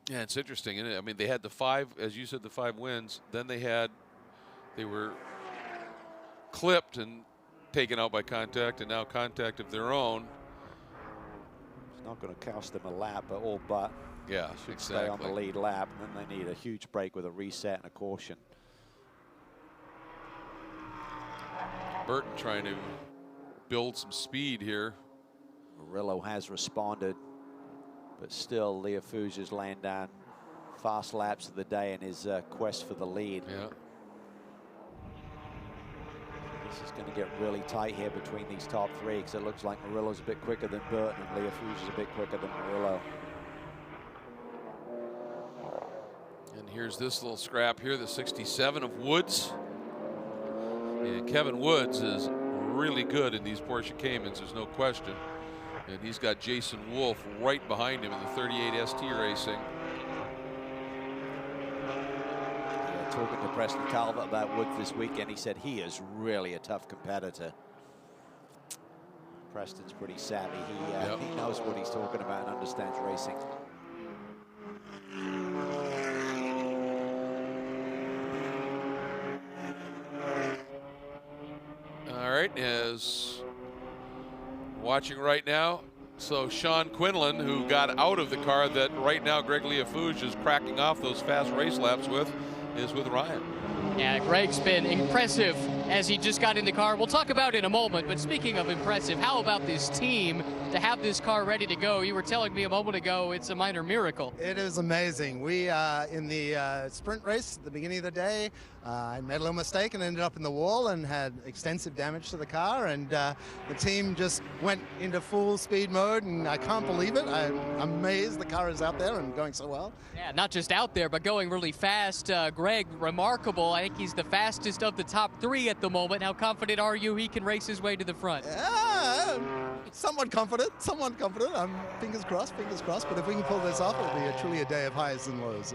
Yeah, it's interesting, isn't it? I mean, they had the 5, as you said, the 5 wins. Then they were clipped and taken out by contact, and now contact of their own. It's not going to cost them a lap, but all but. Yeah, should exactly. Stay on the lead lap, and then they need a huge break with a reset and a caution. Burton trying to build some speed here. Murillo has responded, but still Leafouge is laying down fast laps of the day in his quest for the lead. Yeah. This is going to get really tight here between these top 3, because it looks like Murillo's a bit quicker than Burton and Leafouge is a bit quicker than Murillo. And here's this little scrap here, the 67 of Woods. And Kevin Woods is really good in these Porsche Caymans, there's no question. And he's got Jason Wolf right behind him in the 38 ST Racing. Yeah, talking to Preston Calvert about Woods this weekend, he said he is really a tough competitor. Preston's pretty savvy. He knows what he's talking about and understands racing. All right, is watching right now. So Sean Quinlan, who got out of the car that right now Greg Leafouge is cracking off those fast race laps with, is with Ryan. Yeah, Greg's been impressive as he just got in the car. We'll talk about it in a moment, but speaking of impressive, how about this team to have this car ready to go? You were telling me a moment ago it's a minor miracle. It is amazing. We, in the sprint race at the beginning of the day, I made a little mistake and ended up in the wall and had extensive damage to the car, and the team just went into full speed mode, and I can't believe it. I'm amazed the car is out there and going so well. Yeah, not just out there, but going really fast. Greg, remarkable. I think he's the fastest of the top 3 at the moment. How confident are you he can race his way to the front? Somewhat confident, somewhat confident. Fingers crossed, but if we can pull this off, it'll be truly a day of highs and lows.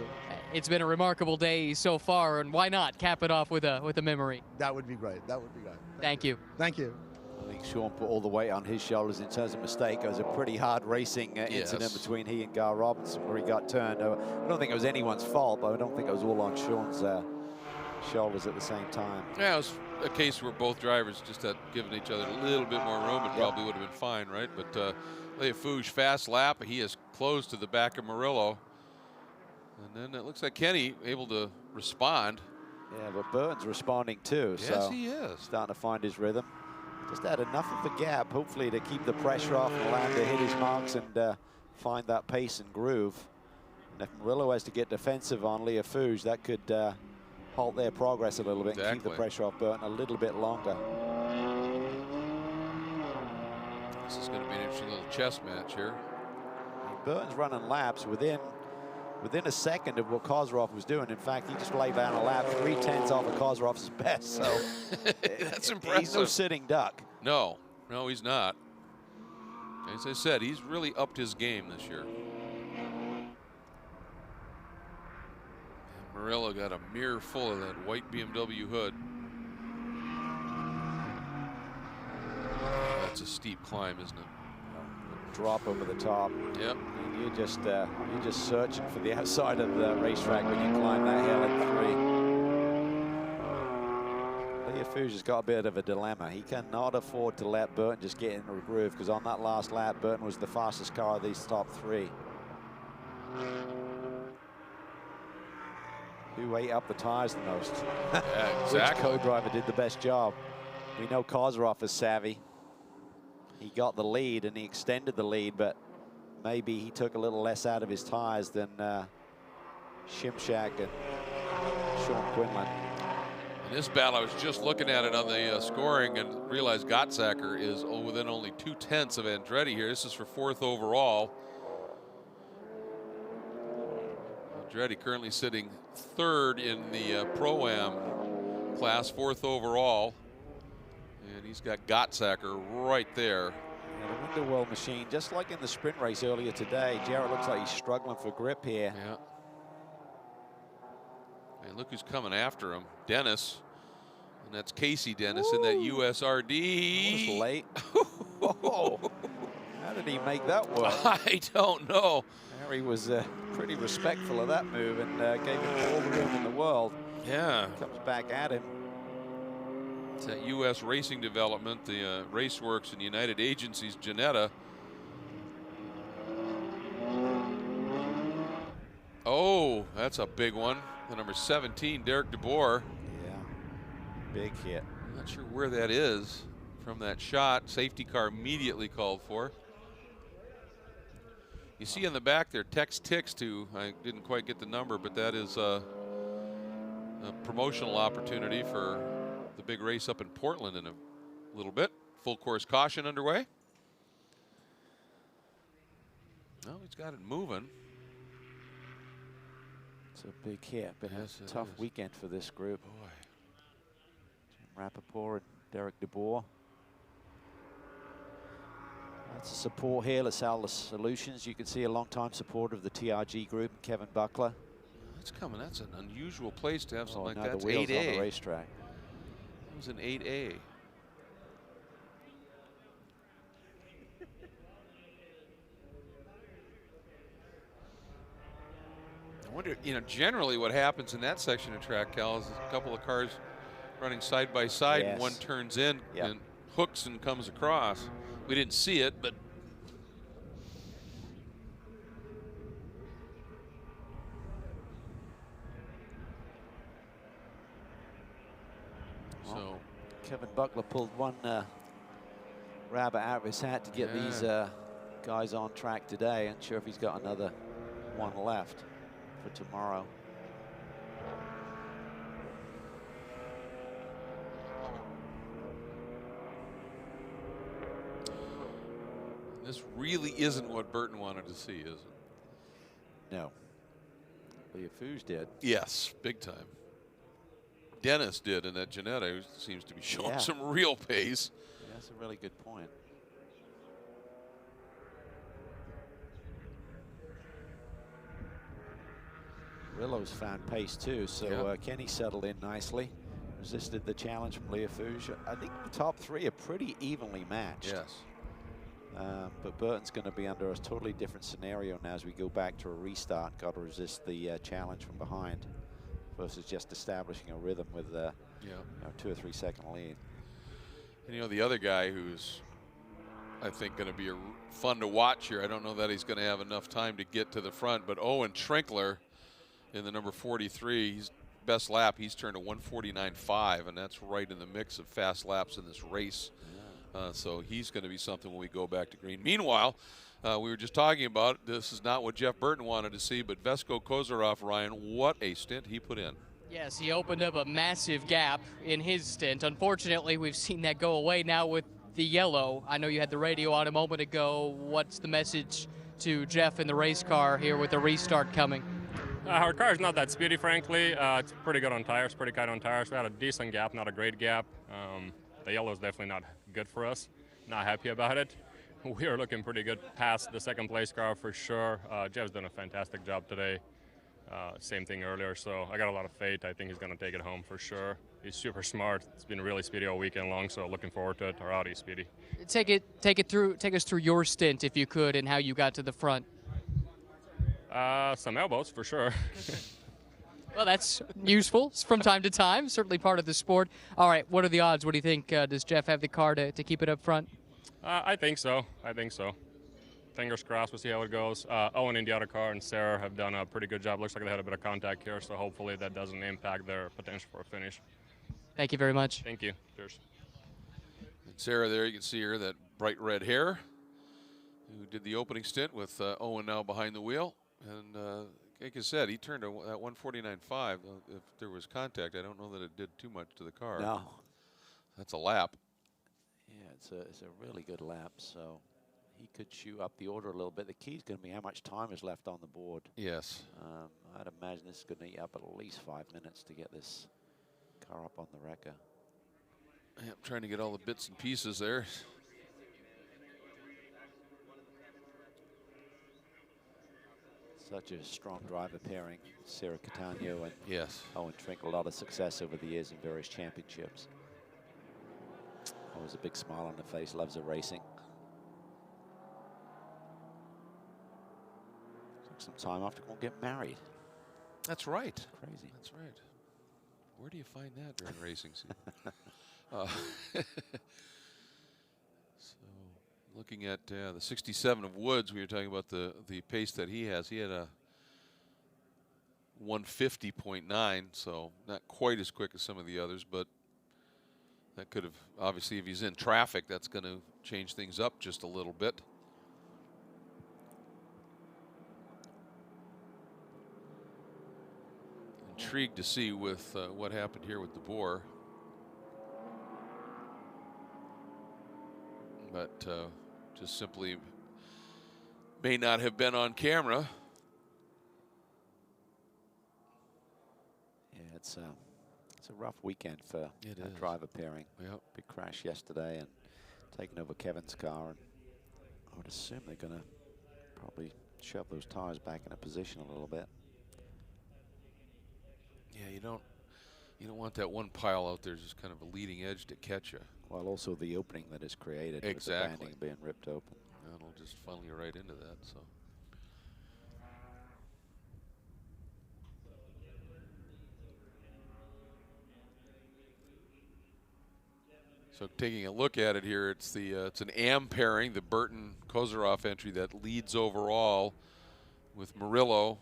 It's been a remarkable day so far, and why not cap it off with a memory? That would be great. That would be great. Thank you. Thank you. I think Sean put all the weight on his shoulders in terms of mistake. It was a pretty hard racing incident between he and Gar Robinson where he got turned. I don't think it was anyone's fault, but I don't think it was all on Sean's shoulders at the same time. Yeah, it was a case where both drivers just had given each other a little bit more room and probably would have been fine, right? But Leafouge, fast lap. He is close to the back of Murillo. And then it looks like Kenny able to respond. Yeah, but Burton's responding too. Yes, so he is. Starting to find his rhythm. Just had enough of a gap, hopefully, to keep the pressure off and allow him to hit his marks and find that pace and groove. And if Murillo has to get defensive on Leafouge, that could halt their progress a little bit and keep the pressure off Burton a little bit longer. This is going to be an interesting little chess match here. Burton's running laps within a second of what Kozarov was doing. In fact, he just laid down a lap 3/10 off of Kozarov's best. So that's impressive. He's no sitting duck. No, he's not. As I said, he's really upped his game this year. And Murillo got a mirror full of that white BMW hood. That's a steep climb, isn't it? Drop over the top. Yep. You're just searching for the outside of the racetrack when you climb that hill at 3. Leofou's got a bit of a dilemma. He cannot afford to let Burton just get into a groove, because on that last lap, Burton was the fastest car of these top 3. Who ate up the tires the most? Yeah, exactly. Which co-driver did the best job? We know Kozarov is savvy. He got the lead and he extended the lead, but maybe he took a little less out of his tires than Shimshak and Sean Quinlan. In this battle, I was just looking at it on the scoring and realized Gottsacker is within only 2/10 of Andretti here. This is for 4th overall. Andretti currently sitting 3rd in the Pro-Am class, 4th overall. And he's got Gottsacker right there. Yeah, the Winter World machine, just like in the sprint race earlier today, Jarrett looks like he's struggling for grip here. Yeah. And look who's coming after him. Dennis. And that's Casey Dennis. Woo! In that USRD. That was late. Oh, how did he make that work? I don't know. Harry was pretty respectful of that move and gave him all the room in the world. Yeah. Comes back at him. It's that U.S. Racing Development, the Raceworks and United Agencies, Janetta. Oh, that's a big one. The number 17, Derek DeBoer. Yeah, big hit. I'm not sure where that is from that shot. Safety car immediately called for. You see in the back there, Tex Tix too. I didn't quite get the number, but that is a promotional opportunity for the big race up in Portland in a little bit. Full course caution underway. Well, he's got it moving. It's a big hit, but yes, a tough weekend for this group. Boy. Jim Rappaport and Derek DeBoer. That's a support here, LaSalle Solutions. You can see a long-time supporter of the TRG group, Kevin Buckler. That's coming. That's an unusual place to have something like now that. the wheels 8A. on the racetrack. It was an 8A. I wonder, you know, generally what happens in that section of track, Cal, is a couple of cars running side by side, Yes. and one turns in and hooks and comes across. We didn't see it, but so Kevin Buckler pulled one rabbit out of his hat to get these guys on track today. I'm sure if he's got another one left for tomorrow. this really isn't what Burton wanted to see, is it? No. Leofou's did. Yes, big time. Dennis did in that Janetta, who seems to be showing some real pace. Yeah, that's a really good point. Rillo's found pace too, so Kenny settled in nicely. Resisted the challenge from Leofou. I think the top 3 are pretty evenly matched. Yes. But Burton's going to be under a totally different scenario now as we go back to a restart. Got to resist the challenge from behind versus just establishing a rhythm with you know, 2 or 3 second lead. And you know, the other guy who's, I think, going to be fun to watch here, I don't know that he's going to have enough time to get to the front, but Owen Trinkler in the number 43, he's best lap, he's turned a 149.5, and that's right in the mix of fast laps in this race. So he's going to be something when we go back to green. Meanwhile, we were just talking about, this is not what Jeff Burton wanted to see, but Vesco Kozarov, Ryan, what a stint he put in. Yes, he opened up a massive gap in his stint. Unfortunately, we've seen that go away now with the yellow. I know you had the radio on a moment ago. What's the message to Jeff in the race car here with the restart coming? Our car is not that speedy, frankly. It's pretty good on tires, pretty tight on tires. We had a decent gap, not a great gap. The yellow is definitely not good for us. Not happy about it. We are looking pretty good past the second place car for sure. Jeff's done a fantastic job today. Same thing earlier, so I got a lot of faith. I think he's going to take it home for sure. He's super smart. It's been really speedy all weekend long, so looking forward to it. Our Audi's speedy. Take us through your stint, if you could, and how you got to the front. Some elbows for sure. Well, that's useful from time to time, certainly part of the sport. All right, what are the odds? What do you think? Does Jeff have the car to keep it up front? I think so. Fingers crossed, we'll see how it goes. Owen in the other car and Sarah have done a pretty good job. Looks like they had a bit of contact here, so hopefully that doesn't impact their potential for a finish. Thank you very much. Thank you. Cheers. And Sarah there, you can see her, that bright red hair, who did the opening stint with Owen now behind the wheel. And like I said, he turned at 149.5. If there was contact, I don't know that it did too much to the car. No. That's a lap. Yeah, it's a really good lap, so he could chew up the order a little bit. The key is going to be how much time is left on the board. Yes. I'd imagine this is going to eat up at least 5 minutes to get this car up on the wrecker. Yeah, I'm trying to get all the bits and pieces there. Such a strong driver pairing, Sarah Catania and yes, Owen Trinkle. A lot of success over the years in various championships. Always a big smile on the face, loves the racing. Took some time off to go and get married. That's right. Crazy. That's right. Where do you find that during racing season? So, looking at the 67 of Woods, we were talking about the pace that he has. He had a 150.9, so not quite as quick as some of the others, but that could have, obviously, if he's in traffic, that's going to change things up just a little bit. Intrigued to see with what happened here with DeBoer. But just simply may not have been on camera. Yeah, it's a rough weekend for that driver pairing. Yep. Big crash yesterday and taking over Kevin's car, and I would assume they're going to probably shove those tires back in a position a little bit. Yeah, you don't want that one pile out there, just kind of a leading edge to catch you. Well, also the opening that is created exactly. with the banding being ripped open. That'll just funnel you right into that. So taking a look at it here, it's an AM pairing, the Burton Kozaroff entry that leads overall, with Murillo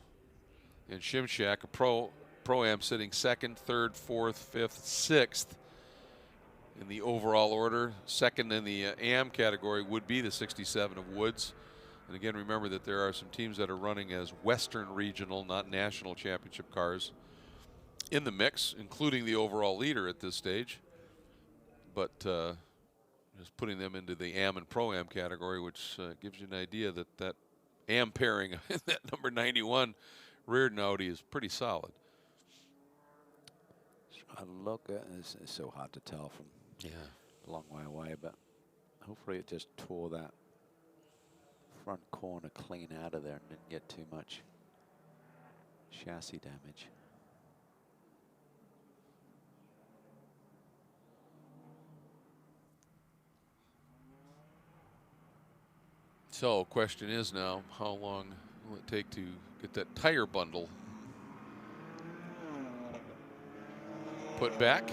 and Shimshak, a Pro-Am sitting second, third, fourth, fifth, sixth in the overall order. Second in the AM category would be the 67 of Woods. And again, remember that there are some teams that are running as Western Regional, not National Championship cars in the mix, including the overall leader at this stage. But just putting them into the AM and Pro-Am category, which gives you an idea that that AM pairing, that number 91 Reardon Audi, is pretty solid. I look at it's so hard to tell from a long way away, but hopefully it just tore that front corner clean out of there and didn't get too much chassis damage. So question is now, how long will it take to get that tire bundle put back?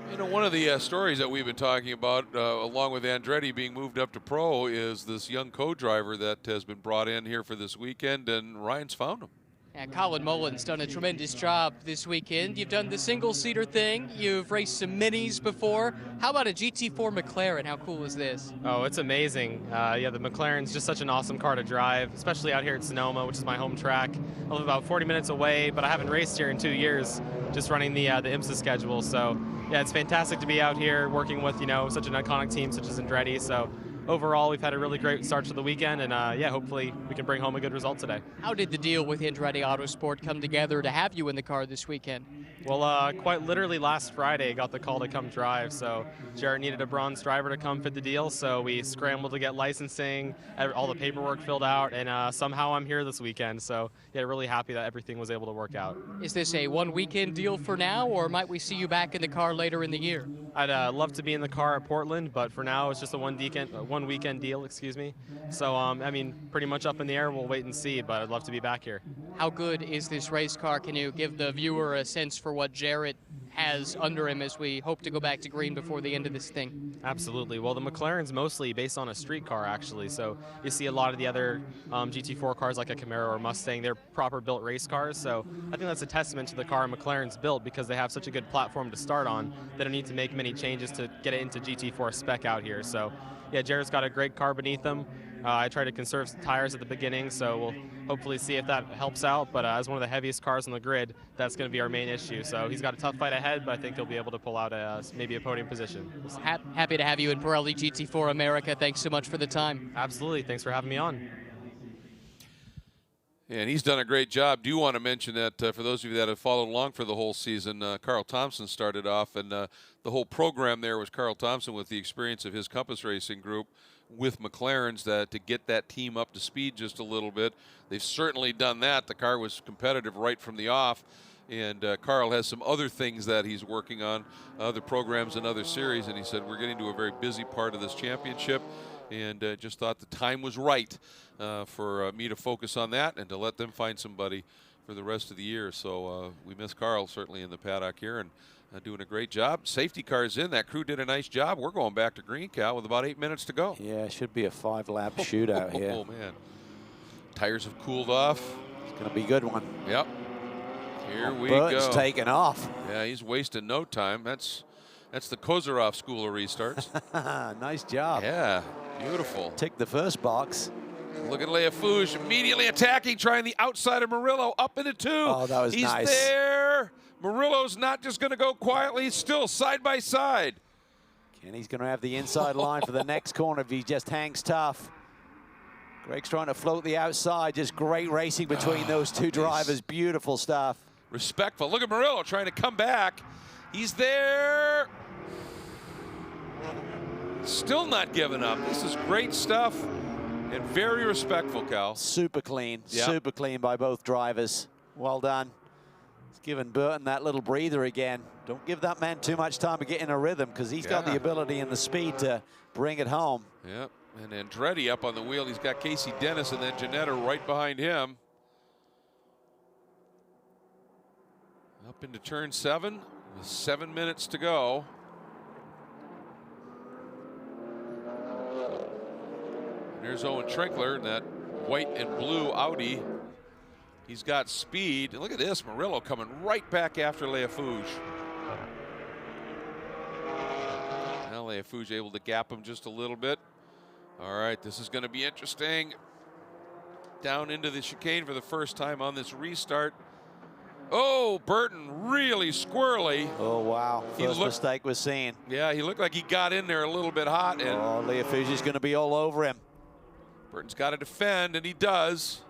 You know, one of the stories that we've been talking about, along with Andretti being moved up to pro, is this young co-driver that has been brought in here for this weekend, and Ryan's found him. And Colin Mullen's done a tremendous job this weekend. You've done the single-seater thing. You've raced some minis before. How about a GT4 McLaren? How cool is this? Oh, it's amazing. Yeah, the McLaren's just such an awesome car to drive, especially out here at Sonoma, which is my home track. I live about 40 minutes away, but I haven't raced here in 2 years, just running the IMSA schedule. So, yeah, it's fantastic to be out here working with, you know, such an iconic team such as Andretti. So, overall, we've had a really great start to the weekend, and yeah, hopefully we can bring home a good result today. How did the deal with Andretti Autosport come together to have you in the car this weekend? Well, quite literally last Friday, got the call to come drive, so Jarrett needed a bronze driver to come fit the deal, so we scrambled to get licensing, all the paperwork filled out, and somehow I'm here this weekend, so yeah, really happy that everything was able to work out. Is this a one-weekend deal for now, or might we see you back in the car later in the year? I'd love to be in the car at Portland, but for now it's just a one weekend deal, excuse me. So, I mean, pretty much up in the air, we'll wait and see, but I'd love to be back here. How good is this race car? Can you give the viewer a sense for what Jarrett has under him as we hope to go back to green before the end of this thing? Absolutely. Well, the McLaren's mostly based on a street car, actually. So you see a lot of the other GT4 cars like a Camaro or Mustang, they're proper built race cars. So I think that's a testament to the car McLaren's built because they have such a good platform to start on. They don't need to make many changes to get it into GT4 spec out here. So yeah, Jarrett's got a great car beneath him. I tried to conserve tires at the beginning, so we'll hopefully see if that helps out. But as one of the heaviest cars on the grid, that's going to be our main issue. So he's got a tough fight ahead, but I think he'll be able to pull out maybe a podium position. Happy to have you in Pirelli GT4 America. Thanks so much for the time. Absolutely. Thanks for having me on. And he's done a great job. Do want to mention that for those of you that have followed along for the whole season, Carl Thompson started off, and the whole program there was Carl Thompson with the experience of his Compass Racing group with McLaren's to get that team up to speed just a little bit. They've certainly done that. The car was competitive right from the off, and Carl has some other things that he's working on, other programs and other series, and he said we're getting to a very busy part of this championship, and just thought the time was right for me to focus on that and to let them find somebody for the rest of the year. So we miss Carl certainly in the paddock here, and doing a great job. Safety car's in. That crew did a nice job. We're going back to green, Cal, with about 8 minutes to go. Yeah, it should be a 5-lap shootout here. Oh, man. Tires have cooled off. It's going to be a good one. Yep. Here we Burton's go. taking off. Yeah, he's wasting no time. That's the Kozarov school of restarts. Nice job. Yeah, beautiful. Tick the first box. Look at Leafouche immediately attacking, trying the outside of Murillo up into 2. Oh, that was nice. He's there. Murillo's not just going to go quietly. He's still side by side. Kenny's going to have the inside line for the next corner if he just hangs tough. Greg's trying to float the outside. Just great racing between those two drivers. Beautiful stuff. Respectful. Look at Murillo trying to come back. He's there. Still not giving up. This is great stuff and very respectful, Cal. Super clean. Yep. Super clean by both drivers. Well done. It's giving Burton that little breather again. Don't give that man too much time to get in a rhythm because he's got the ability and the speed to bring it home. Yep. And Andretti up on the wheel. He's got Casey Dennis and then Janetta right behind him. Up into turn 7 with 7 minutes to go. And there's Owen Trinkler in that white and blue Audi. He's got speed. And look at this, Murillo coming right back after Leafouche. Now Leafouche able to gap him just a little bit. All right, this is going to be interesting. Down into the chicane for the first time on this restart. Oh, Burton really squirrely. Oh, wow. First mistake we're seeing. Yeah, he looked like he got in there a little bit hot. And oh, Leafouche's going to be all over him. Burton's got to defend, and he does.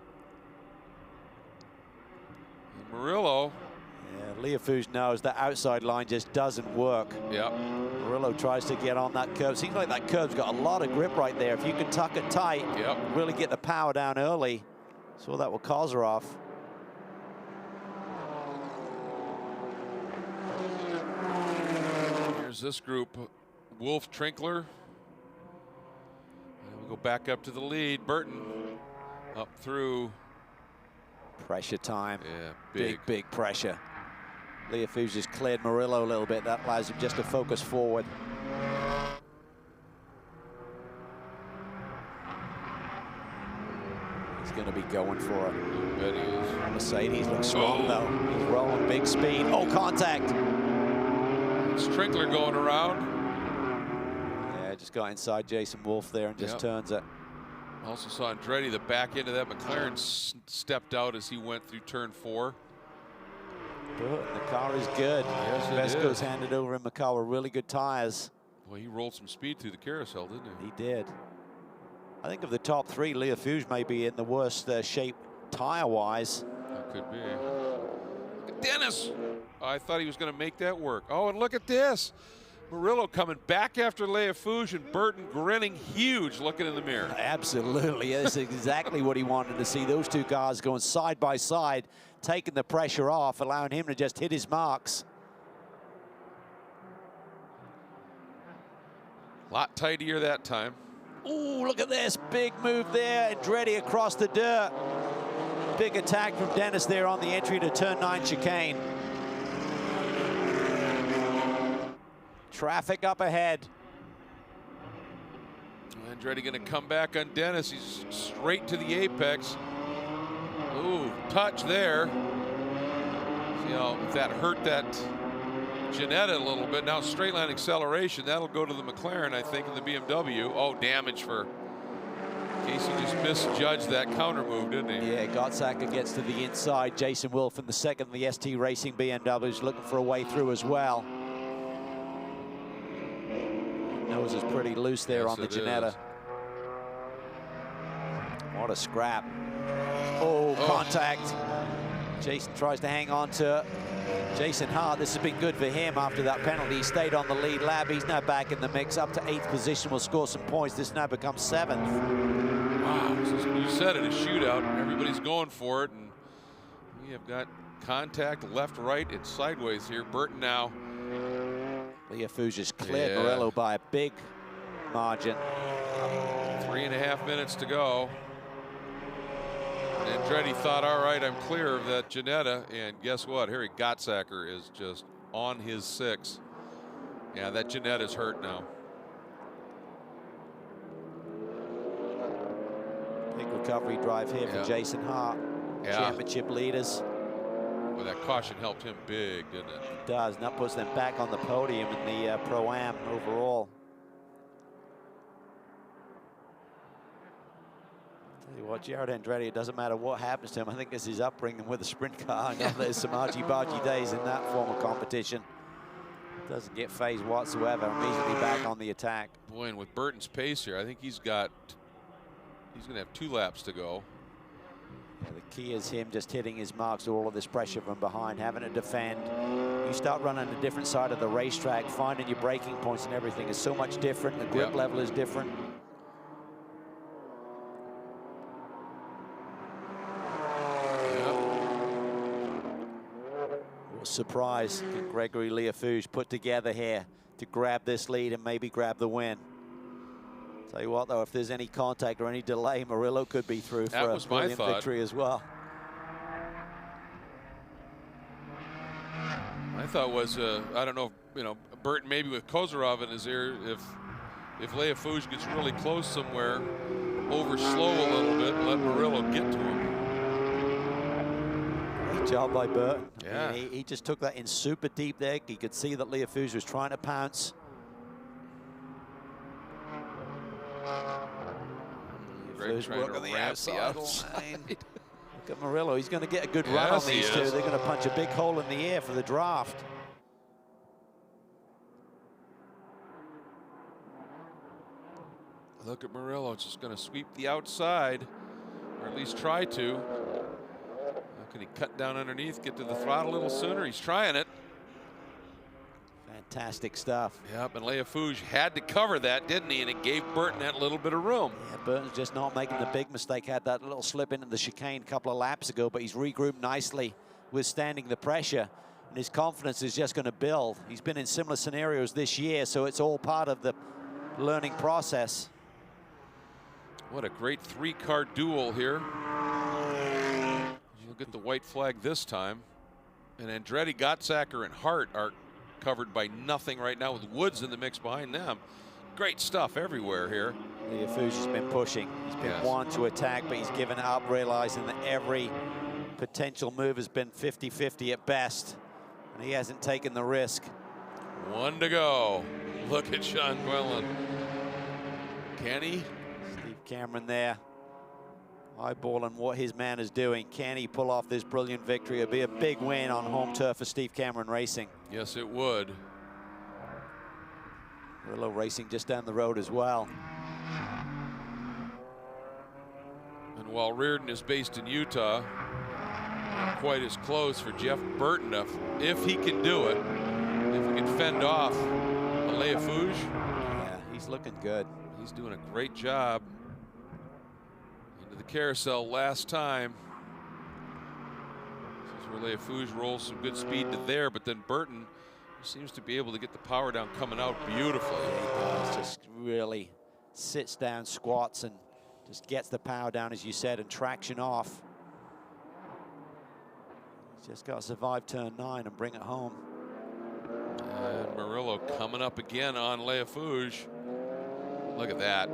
And Murillo. Yeah, Leafouche knows that outside line just doesn't work. Yep. Murillo tries to get on that curve. Seems like that curve's got a lot of grip right there. If you can tuck it tight, really get the power down early. Saw that with Kozarov. Here's this group, Wolf, Trinkler. And we go back up to the lead. Burton up through. Pressure time. Yeah, big pressure. Leafouche just cleared Murillo a little bit. That allows him just to focus forward. He's going to be going for it. I bet he is. Mercedes looks strong though. He's rolling big speed. Oh, contact. It's Trinkler going around. Yeah, just got inside Jason Wolf there and just turns it. Also saw Andretti, the back end of that McLaren stepped out as he went through turn 4. But the car is good. Yes, Vesco's handed over in Macau with really good tires. Boy, he rolled some speed through the carousel, didn't he? He did. I think of the top three, Leofuge may be in the worst shape tire-wise. That could be. Look at Dennis. I thought he was going to make that work. Oh, and look at this. Murillo coming back after Leofuge and Burton grinning huge looking in the mirror. Absolutely. That's exactly what he wanted to see. Those two cars going side by side, taking the pressure off, allowing him to just hit his marks. A lot tidier that time. Ooh, look at this. Big move there. Andretti across the dirt. Big attack from Dennis there on the entry to turn 9 chicane. Traffic up ahead. Andretti going to come back on Dennis. He's straight to the apex. Ooh, touch there. See how that hurt that Ginetta a little bit. Now straight line acceleration. That'll go to the McLaren, I think, in the BMW. Oh, damage for Casey. Just misjudged that counter move, didn't he? Yeah, Gottsacker gets to the inside. Jason Wilf in the second. The ST Racing BMW is looking for a way through as well. Nose is pretty loose there on the Ginetta. What a scrap. Oh, contact. Jason tries to hang on to Jason Hart. This has been good for him after that penalty. He stayed on the lead lap. He's now back in the mix, up to 8th position. Will score some points. This now becomes 7th. Wow, you said it, a shootout. Everybody's going for it, and we have got contact left, right, and sideways here. Burton now. Leofuge just cleared Murillo by a big margin. 3.5 minutes to go. And Andretti thought, all right, I'm clear of that Ginetta. And guess what? Harry Gottsacker is just on his 6. Yeah, that Ginetta's hurt now. Big recovery drive here for Jason Hart. Championship leaders. Well, that caution helped him big, didn't it? It does, and that puts them back on the podium in the Pro-Am overall. Tell you what, Jared Andretti, it doesn't matter what happens to him. I think it's his upbringing with a sprint car. I know there's some argy-bargy days in that form of competition. Doesn't get phased whatsoever. Immediately back on the attack. Boy, and with Burton's pace here, I think he's going to have 2 laps to go. Yeah, the key is him just hitting his marks with all of this pressure from behind, having to defend. You start running a different side of the racetrack, finding your braking points and everything is so much different. The grip level is different. What a surprise can Gregory Leofuge put together here to grab this lead and maybe grab the win. Tell you what, though, if there's any contact or any delay, Murillo could be through for a brilliant victory as well. My thought was, I don't know, Burton maybe with Kozarov in his ear, if Leofuge gets really close somewhere, over slow a little bit, and let Murillo get to him. Great job by Burton. Yeah. I mean, he just took that in super deep there. He could see that Leofuge was trying to pounce. Work on the outside line. Look at Murillo. He's going to get a good run on these two. They're going to punch a big hole in the air for the draft. Look at Murillo. It's just going to sweep the outside, or at least try to. How can he cut down underneath, get to the throttle a little sooner? He's trying it. Fantastic stuff. Yep, and Leofuge had to cover that, didn't he? And it gave Burton that little bit of room. Yeah, Burton's just not making the big mistake. Had that little slip into the chicane a couple of laps ago, but he's regrouped nicely, withstanding the pressure. And his confidence is just going to build. He's been in similar scenarios this year, so it's all part of the learning process. What a great 3-car duel here. You'll get the white flag this time. And Andretti, Gottsacker, and Hart are covered by nothing right now, with Woods in the mix behind them. Great stuff everywhere here. Leofuge has been pushing. He's been one to attack, but he's given up, realizing that every potential move has been 50-50 at best, and he hasn't taken the risk. 1 to go. Look at Sean Quinlan. Can he? Steve Cameron there, eyeballing what his man is doing. Can he pull off this brilliant victory? It'll be a big win on home turf for Steve Cameron Racing. Yes, it would. Murillo Racing just down the road as well. And while Reardon is based in Utah, not quite as close for Jeff Burton if he can do it. If he can fend off Leafouge. Yeah, he's looking good. He's doing a great job. Into the carousel last time. This is where Leafouge rolls some good speed to there, but then Burton seems to be able to get the power down coming out beautifully. Yeah, he does. Just really sits down, squats, and just gets the power down, as you said, and traction off. He's just got to survive turn 9 and bring it home. And Murillo coming up again on Leafouge. Look at that.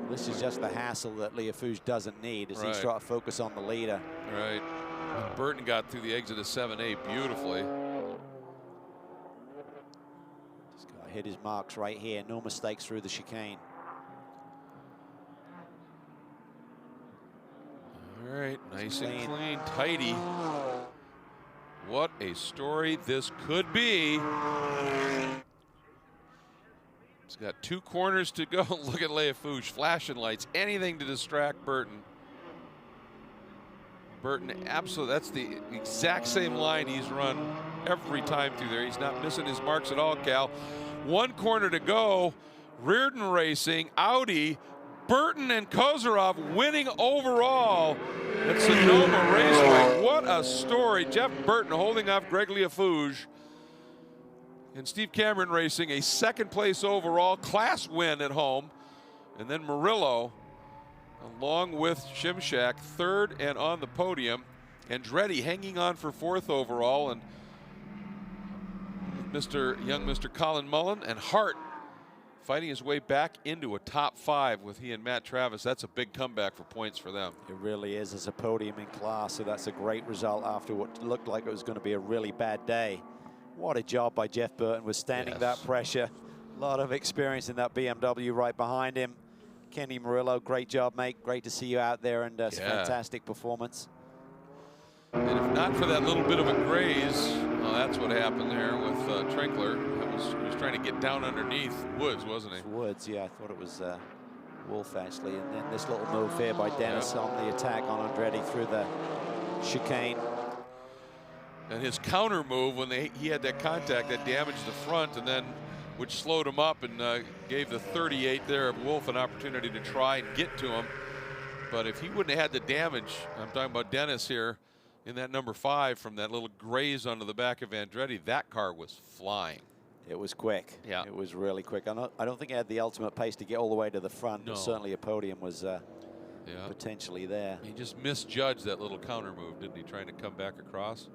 This is just the hassle that Leafouge doesn't need as he's trying to focus on the leader. Right. And Burton got through the exit of 7-8 beautifully. Just got to hit his marks right here. No mistakes through the chicane. All right, nice and clean, tidy. What a story this could be. It's got 2 corners to go. Look at Leafouge, flashing lights, anything to distract Burton. Burton, absolutely, that's the exact same line he's run every time through there. He's not missing his marks at all, Cal. 1 corner to go. Reardon Racing, Audi, Burton and Kozarov winning overall at Sonoma Raceway. What a story. Jeff Burton holding off Greg Leafouge. And Steve Cameron Racing, a 2nd place overall class win at home. And then Murillo, along with Shimshak, 3rd and on the podium. Andretti hanging on for 4th overall. And Mr. Colin Mullen and Hart fighting his way back into a top 5 with he and Matt Travis. That's a big comeback for points for them. It really is, as a podium in class, so that's a great result after what looked like it was going to be a really bad day. What a job by Jeff Burton, withstanding that pressure. A lot of experience in that BMW right behind him. Kenny Murillo, great job, mate. Great to see you out there, and fantastic performance. And if not for that little bit of a graze, well, that's what happened there with Trinkler. He was trying to get down underneath Woods, wasn't he? Woods, yeah, I thought it was Wolf, actually. And then this little move here by Dennis on the attack on Andretti through the chicane. And his counter move when he had that contact that damaged the front, and then which slowed him up and gave the 38 there of Wolf an opportunity to try and get to him. But if he wouldn't have had the damage, I'm talking about Dennis here, in that number 5 from that little graze onto the back of Andretti, that car was flying. It was quick. Yeah. It was really quick. I don't think it had the ultimate pace to get all the way to the front, but certainly a podium was potentially there. He just misjudged that little counter move, didn't he, trying to come back across?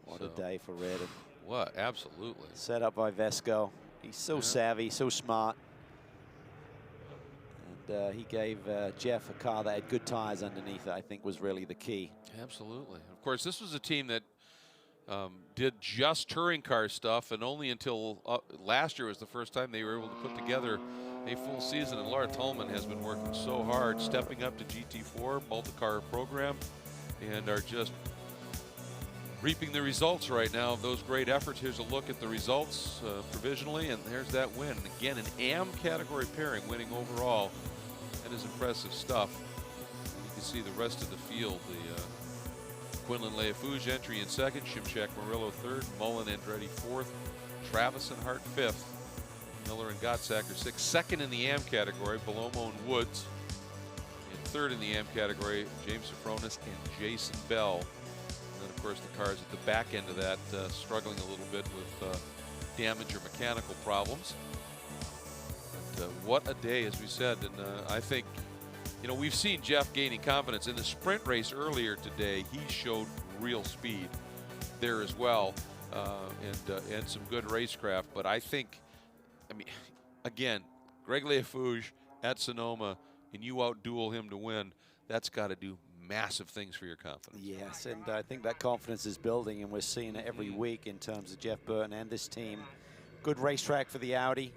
What a day for Reardon. What, absolutely. Set up by Vesco. He's so savvy, so smart. And he gave Jeff a car that had good tires underneath it, I think was really the key. Absolutely. Of course, this was a team that did just touring car stuff, and only until last year was the first time they were able to put together a full season. And Laura Tolman has been working so hard, stepping up to GT4, multi-car program, and are just reaping the results right now of those great efforts. Here's a look at the results provisionally, and there's that win. Again, an AM category pairing winning overall. That is impressive stuff. And you can see the rest of the field. The Quinlan Leafouge entry in 2nd, Shimshak Murillo 3rd, Mullen Andretti 4th, Travis and Hart 5th, Miller and Gottsacker 6th. 2nd in the AM category, Belomo and Woods. And 3rd in the AM category, James Safronis and Jason Bell. And then, of course, the cars at the back end of that struggling a little bit with damage or mechanical problems. But what a day, as we said. And I think, you know, we've seen Jeff gaining confidence. In the sprint race earlier today, he showed real speed there as well, and some good racecraft. But I think, I mean, again, Greg Leafouge at Sonoma, and you outduel him to win, that's got to do massive things for your confidence. Yes, and I think that confidence is building, and we're seeing it every week in terms of Jeff Burton and this team. Good racetrack for the Audi.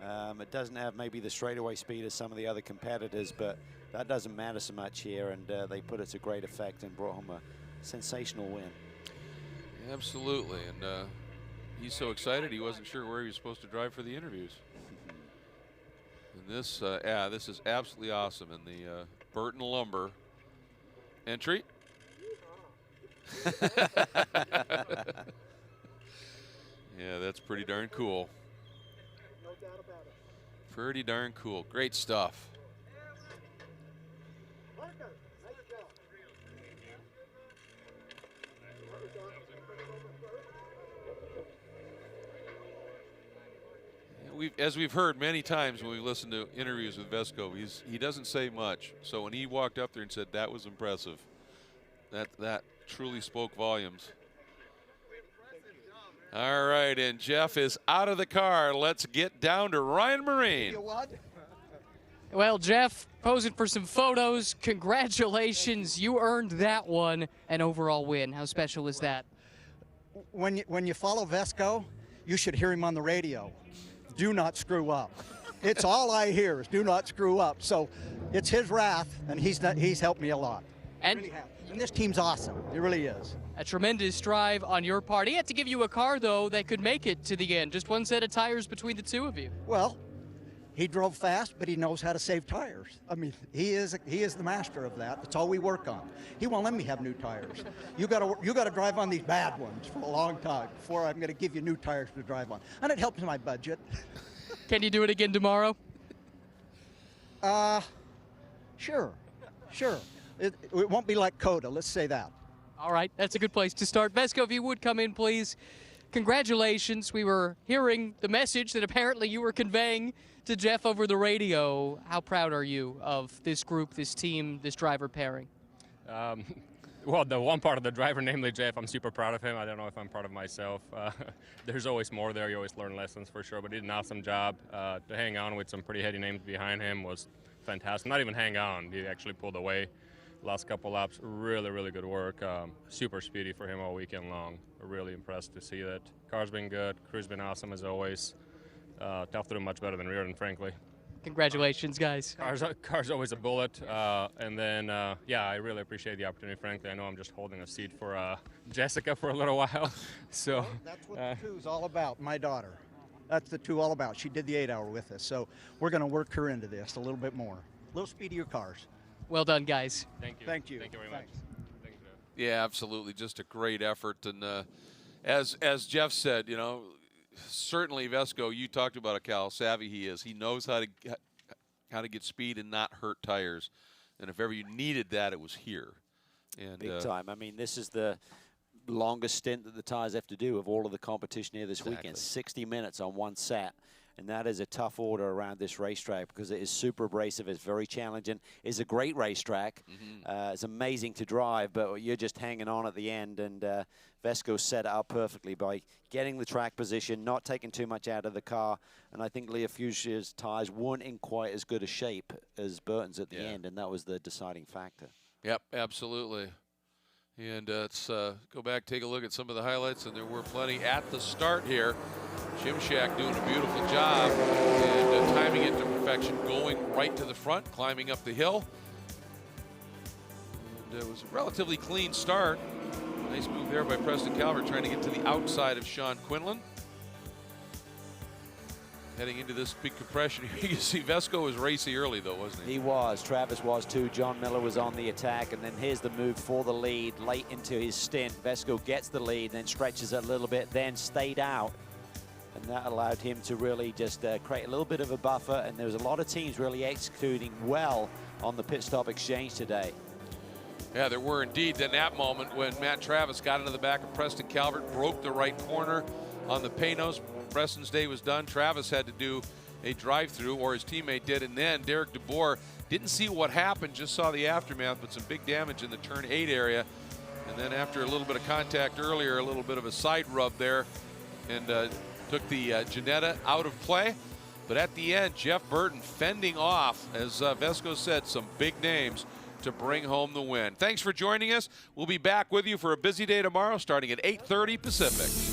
It doesn't have maybe the straightaway speed as some of the other competitors, but that doesn't matter so much here, and they put it to great effect and brought home a sensational win. Absolutely, and he's so excited he wasn't sure where he was supposed to drive for the interviews. And this, this is absolutely awesome, and the Burton Lumber entry. Yeah, that's pretty darn cool. Pretty darn cool. Great stuff. As we've heard many times when we listen to interviews with Vesco, he doesn't say much. So when he walked up there and said that was impressive, that truly spoke volumes. All right, and Jeff is out of the car. Let's get down to Ryan Marine. Well, Jeff, posing for some photos. Congratulations, you earned that one, an overall win. How special is that? When you follow Vesco, you should hear him on the radio. Do not screw up. It's all I hear is do not screw up. So it's his wrath, and he's helped me a lot. And, really and this team's awesome. It really is. A tremendous drive on your part. He had to give you a car, though, that could make it to the end. Just one set of tires between the two of you. Well, he drove fast, but he knows how to save tires. I mean, he is the master of that. That's all we work on. He won't let me have new tires. You got to drive on these bad ones for a long time before I'm going to give you new tires to drive on. And it helps my budget. Can you do it again tomorrow? Sure. It won't be like Coda, let's say that. All right, that's a good place to start. Vesco, if you would come in, please. Congratulations. We were hearing the message that apparently you were conveying to Jeff over the radio. How proud are you of this group, this team, this driver pairing? Well, the one part of the driver, namely Jeff, I'm super proud of him. I don't know if I'm proud of myself. There's always more there. You always learn lessons for sure, but he did an awesome job. To hang on with some pretty heady names behind him was fantastic. Not even hang on. He actually pulled away last couple laps. Really, really good work. Super speedy for him all weekend long. Really impressed to see that. Car's been good. Crew's been awesome as always. Tough to do much better than Reardon, frankly. Congratulations, guys. Car's always a bullet. And then, yeah, I really appreciate the opportunity, frankly. I know I'm just holding a seat for Jessica for a little while. So well, that's what the two's all about, my daughter. That's the two all about. She did the 8-hour with us. So we're going to work her into this a little bit more. A little speedier cars. Well done, guys. Thank you. Thank you. Thank you very much. Thank you. Yeah, absolutely. Just a great effort. And as Jeff said, you know, certainly Vesco, you talked about how savvy he is. He knows how to get speed and not hurt tires. And if ever you needed that, it was here. And big time. I mean, this is the longest stint that the tires have to do of all of the competition here this weekend. 60 minutes on one set. And that is a tough order around this racetrack because it is super abrasive. It's very challenging. It's a great racetrack. It's amazing to drive, but you're just hanging on at the end. And Vesco set it up perfectly by getting the track position, not taking too much out of the car. And I think Leo Fuchsia's tires weren't in quite as good a shape as Burton's at the end, and that was the deciding factor. Yep, absolutely. And let's go back, take a look at some of the highlights, and there were plenty at the start here. Shimshak doing a beautiful job and timing it to perfection, going right to the front, climbing up the hill. And it was a relatively clean start. Nice move there by Preston Calvert, trying to get to the outside of Sean Quinlan. Heading into this big compression here, you can see Vesco was racy early, though, wasn't he? He was. Travis was, too. John Miller was on the attack, and then here's the move for the lead late into his stint. Vesco gets the lead, then stretches it a little bit, then stayed out. And that allowed him to really just create a little bit of a buffer, and there was a lot of teams really executing well on the pit stop exchange today. Yeah, there were indeed. Then that moment when Matt Travis got into the back of Preston Calvert, broke the right corner on the Panos. Preston's day was done. Travis had to do a drive-through, or his teammate did, and then Derek DeBoer didn't see what happened, just saw the aftermath, but some big damage in the turn 8 area. And then after a little bit of contact earlier, a little bit of a side rub there, and took the Ginetta out of play. But at the end, Jeff Burton fending off, as Vesco said, some big names to bring home the win. Thanks for joining us. We'll be back with you for a busy day tomorrow starting at 8:30 Pacific.